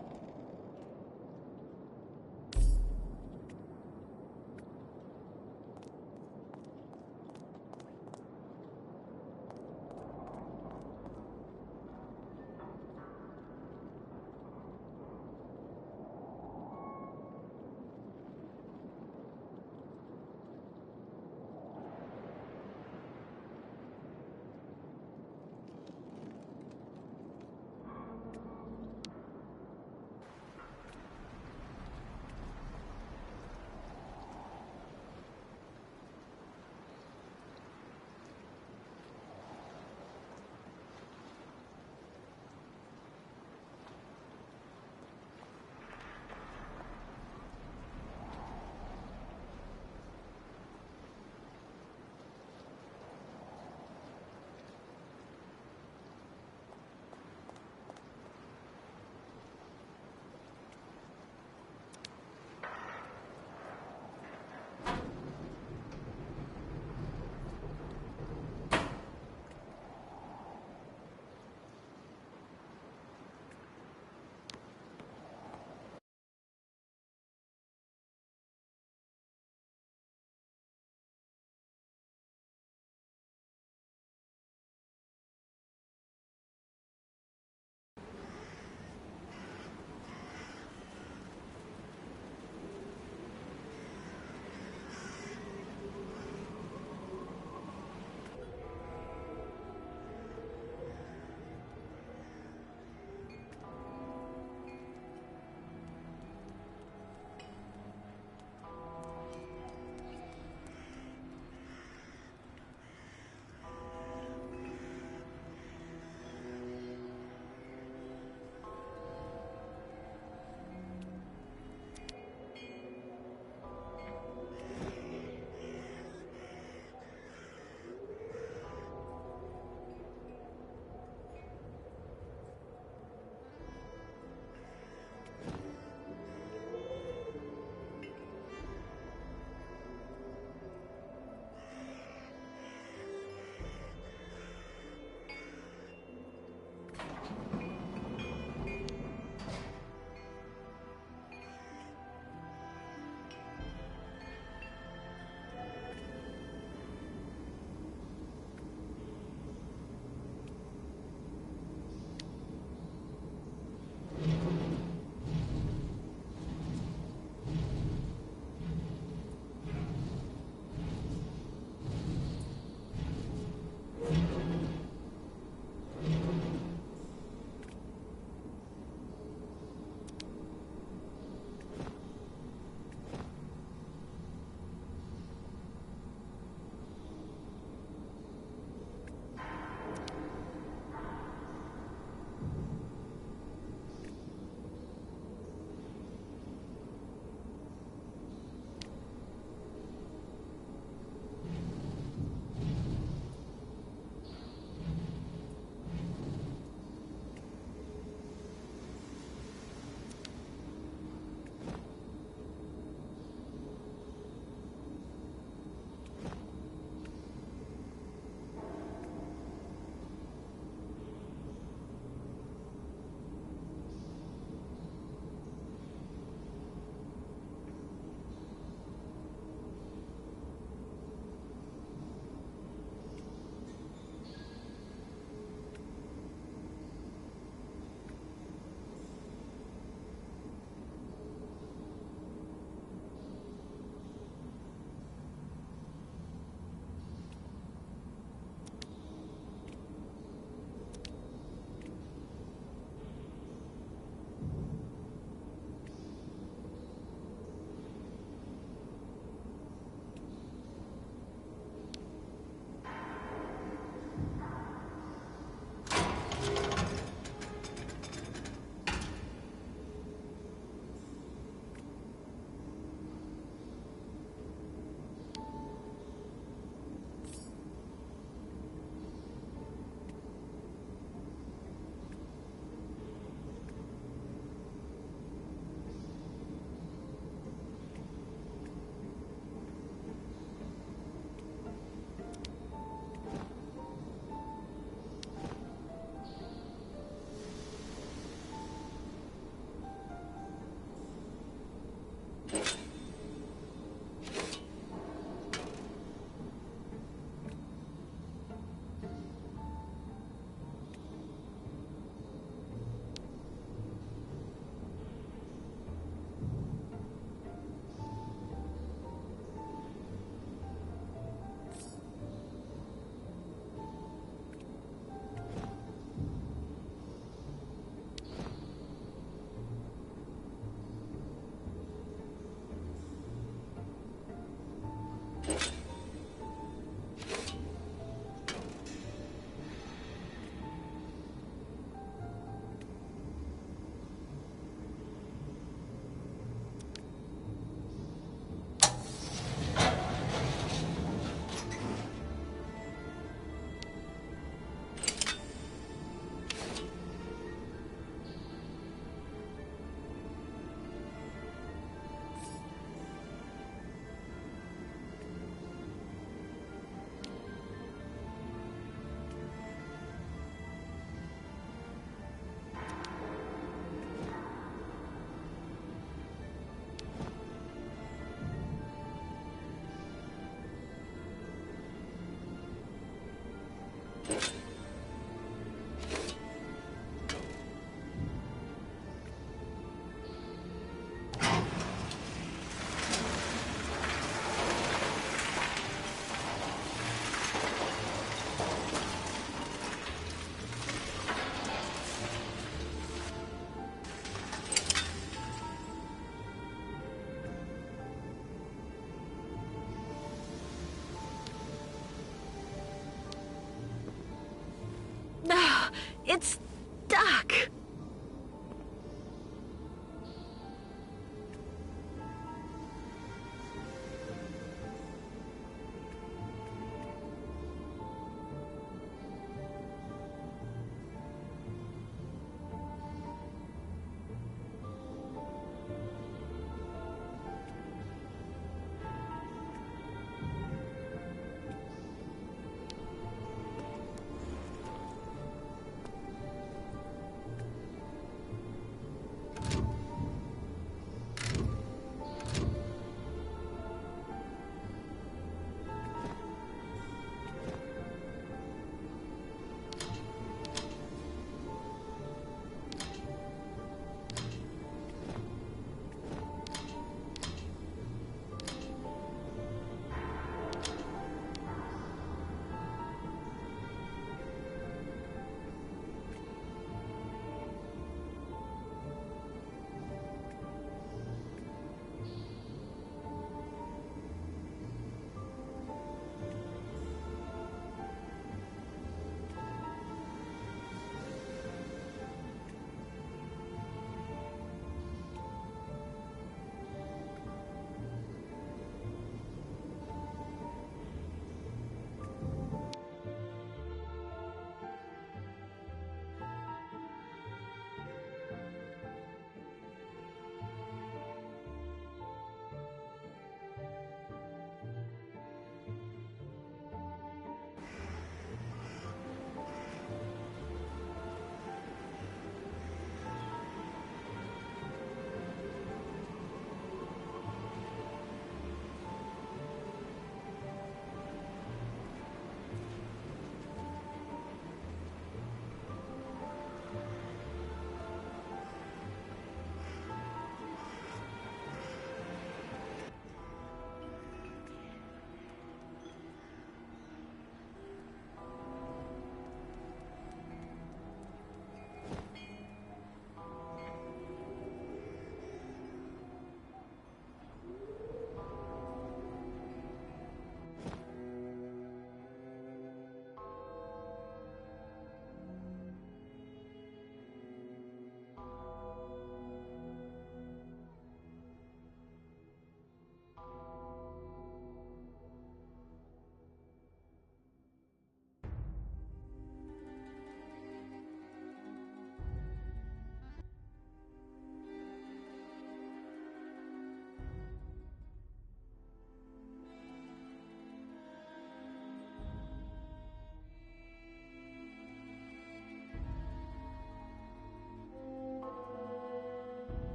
It's stuck.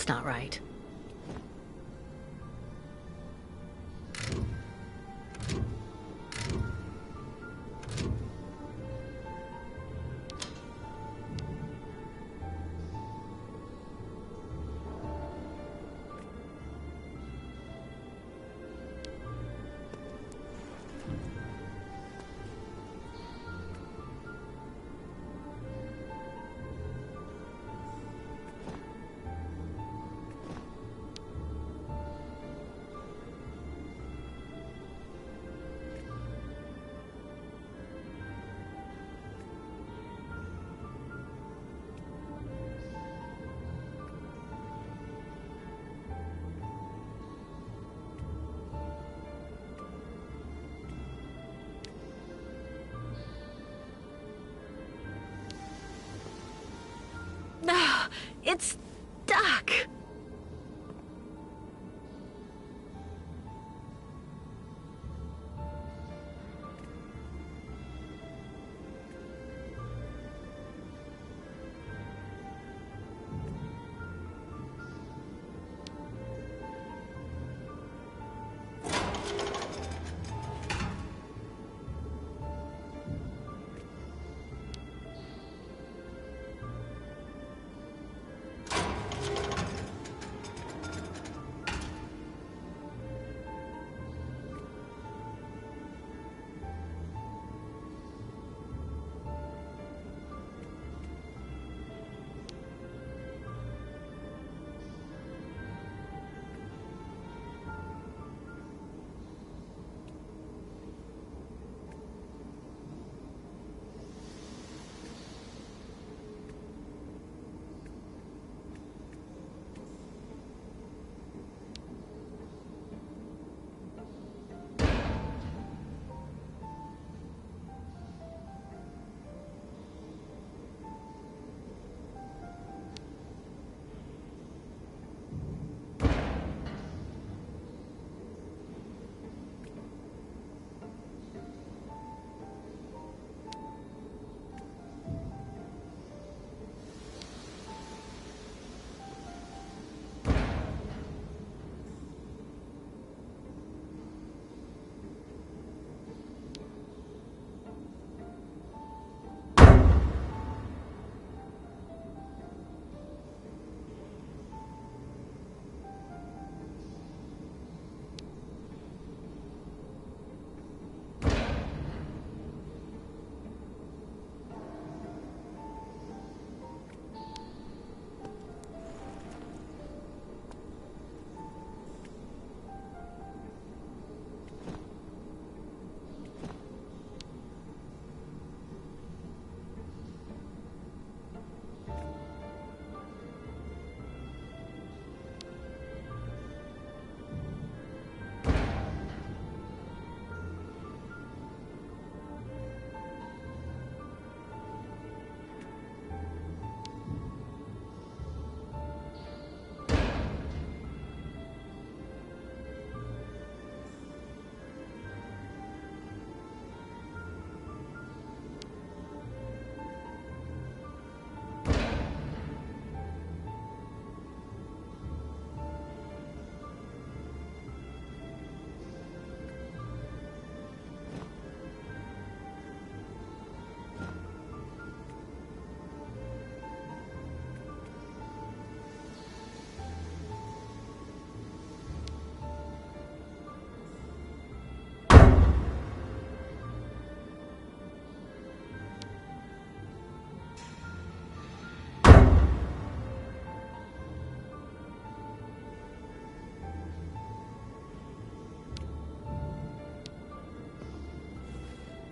That's not right. No, it's stuck.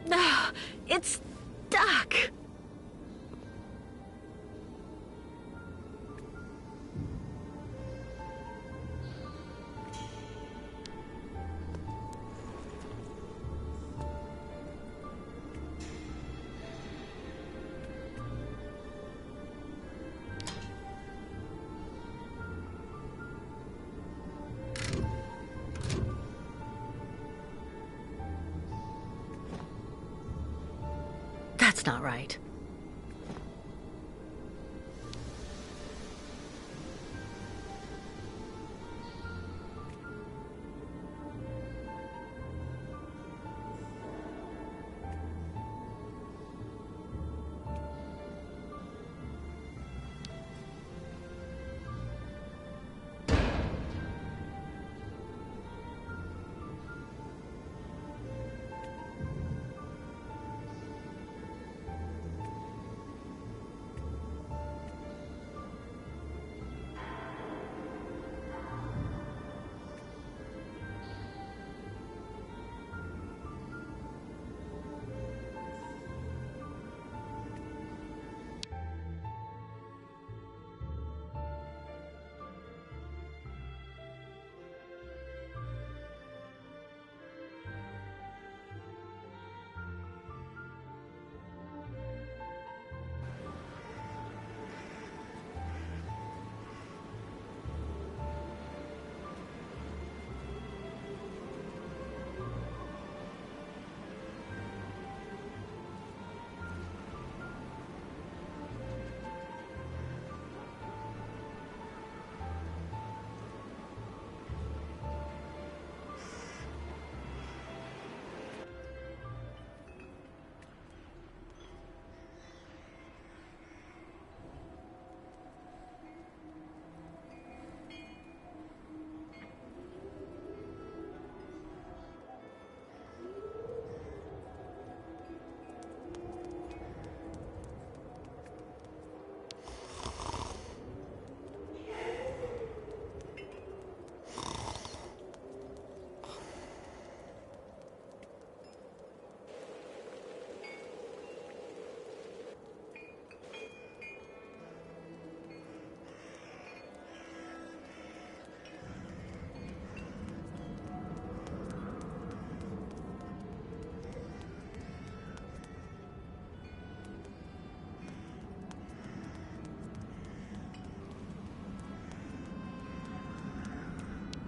No, it's stuck. That's not right.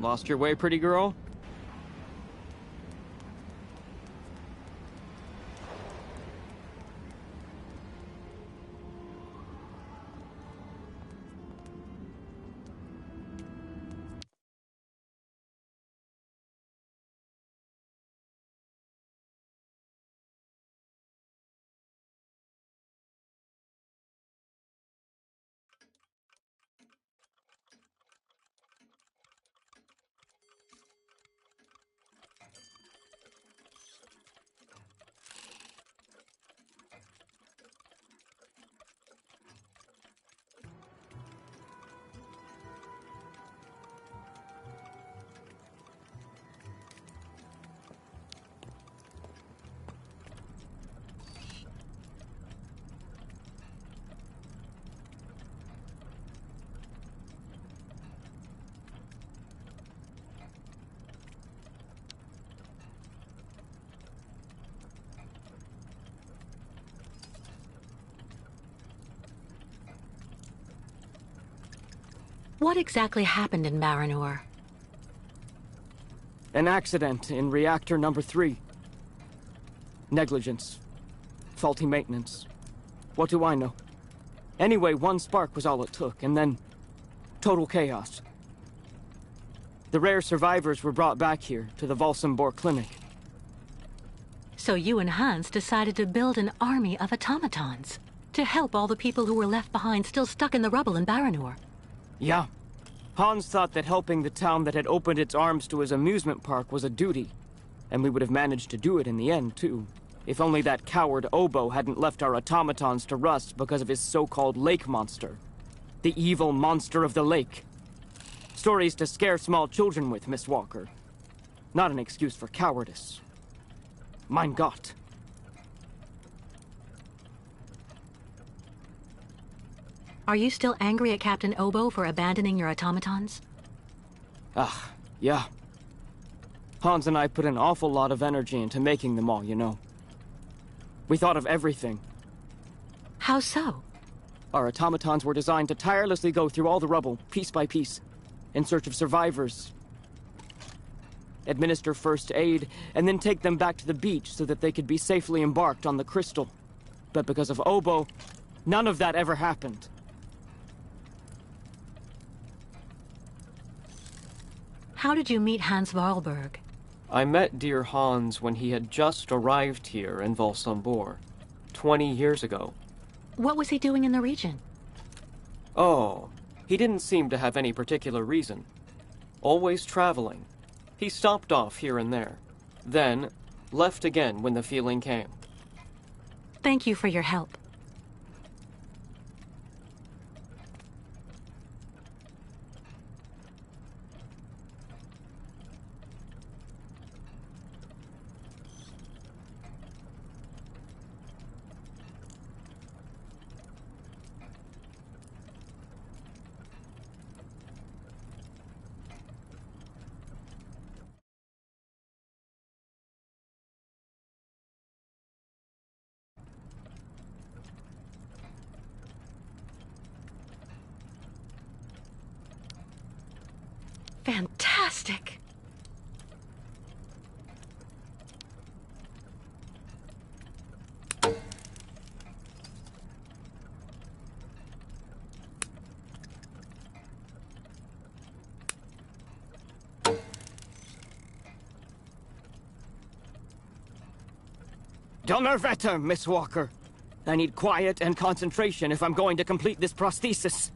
Lost your way, pretty girl? What exactly happened in Marinor? An accident in reactor number 3. Negligence. Faulty maintenance. What do I know? Anyway, one spark was all it took, and then total chaos. The rare survivors were brought back here to the Valsambor Clinic. So you and Hans decided to build an army of automatons to help all the people who were left behind still stuck in the rubble in Baranor. Yeah. Hans thought that helping the town that had opened its arms to his amusement park was a duty. And we would have managed to do it in the end, too. If only that coward Obo hadn't left our automatons to rust because of his so-called lake monster. The evil monster of the lake. Stories to scare small children with, Miss Walker. Not an excuse for cowardice. Mein Gott. Are you still angry at Captain Obo for abandoning your automatons? Yeah. Hans and I put an awful lot of energy into making them all, you know. We thought of everything. How so? Our automatons were designed to tirelessly go through all the rubble, piece by piece, in search of survivors. Administer first aid, and then take them back to the beach so that they could be safely embarked on the crystal. But because of Obo, none of that ever happened. How did you meet Hans Wahlberg? I met dear Hans when he had just arrived here in Valsambor, 20 years ago. What was he doing in the region? Oh, he didn't seem to have any particular reason. Always traveling. He stopped off here and there, then left again when the feeling came. Thank you for your help. Fantastic! Donnerwetter, Miss Walker. I need quiet and concentration if I'm going to complete this prosthesis.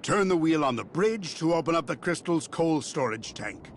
Turn the wheel on the bridge to open up the crystal's coal storage tank.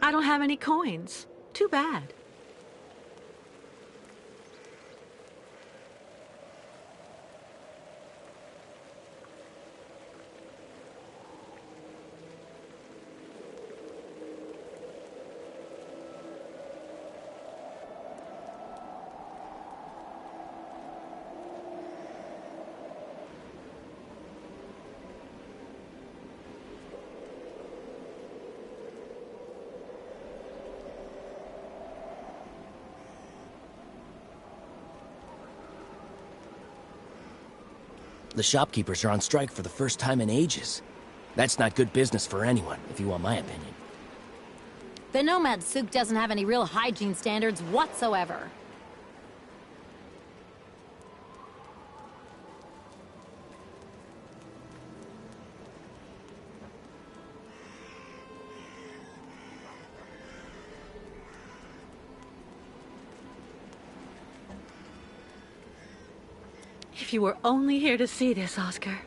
I don't have any coins. Too bad. The shopkeepers are on strike for the first time in ages. That's not good business for anyone, if you want my opinion. The Nomad souk doesn't have any real hygiene standards whatsoever. If you were only here to see this, Oscar.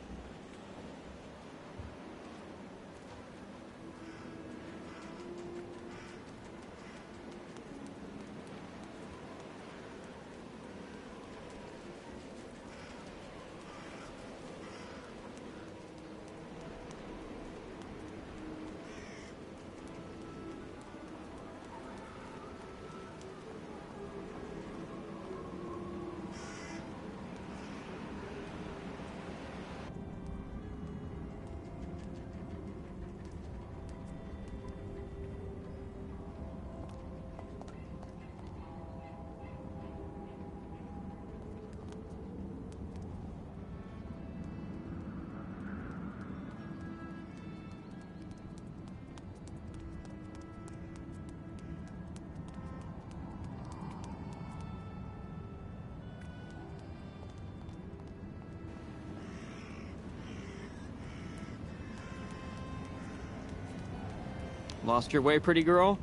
Lost your way, pretty girl?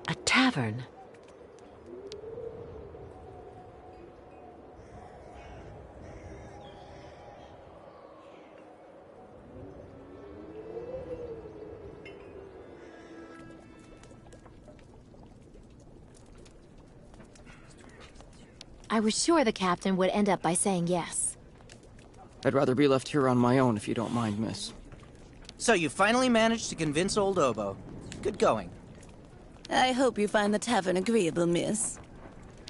A tavern. I was sure the captain would end up by saying yes. I'd rather be left here on my own if you don't mind, miss. So you finally managed to convince old Obo. Good going. I hope you find the tavern agreeable, miss.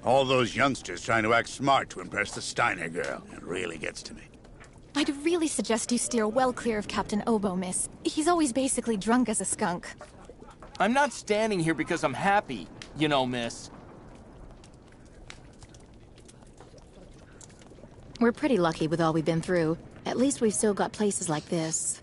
All those youngsters trying to act smart to impress the Steiner girl. It really gets to me. I'd really suggest you steer well clear of Captain Obo, miss. He's always basically drunk as a skunk. I'm not standing here because I'm happy, you know, miss. We're pretty lucky with all we've been through. At least we've still got places like this.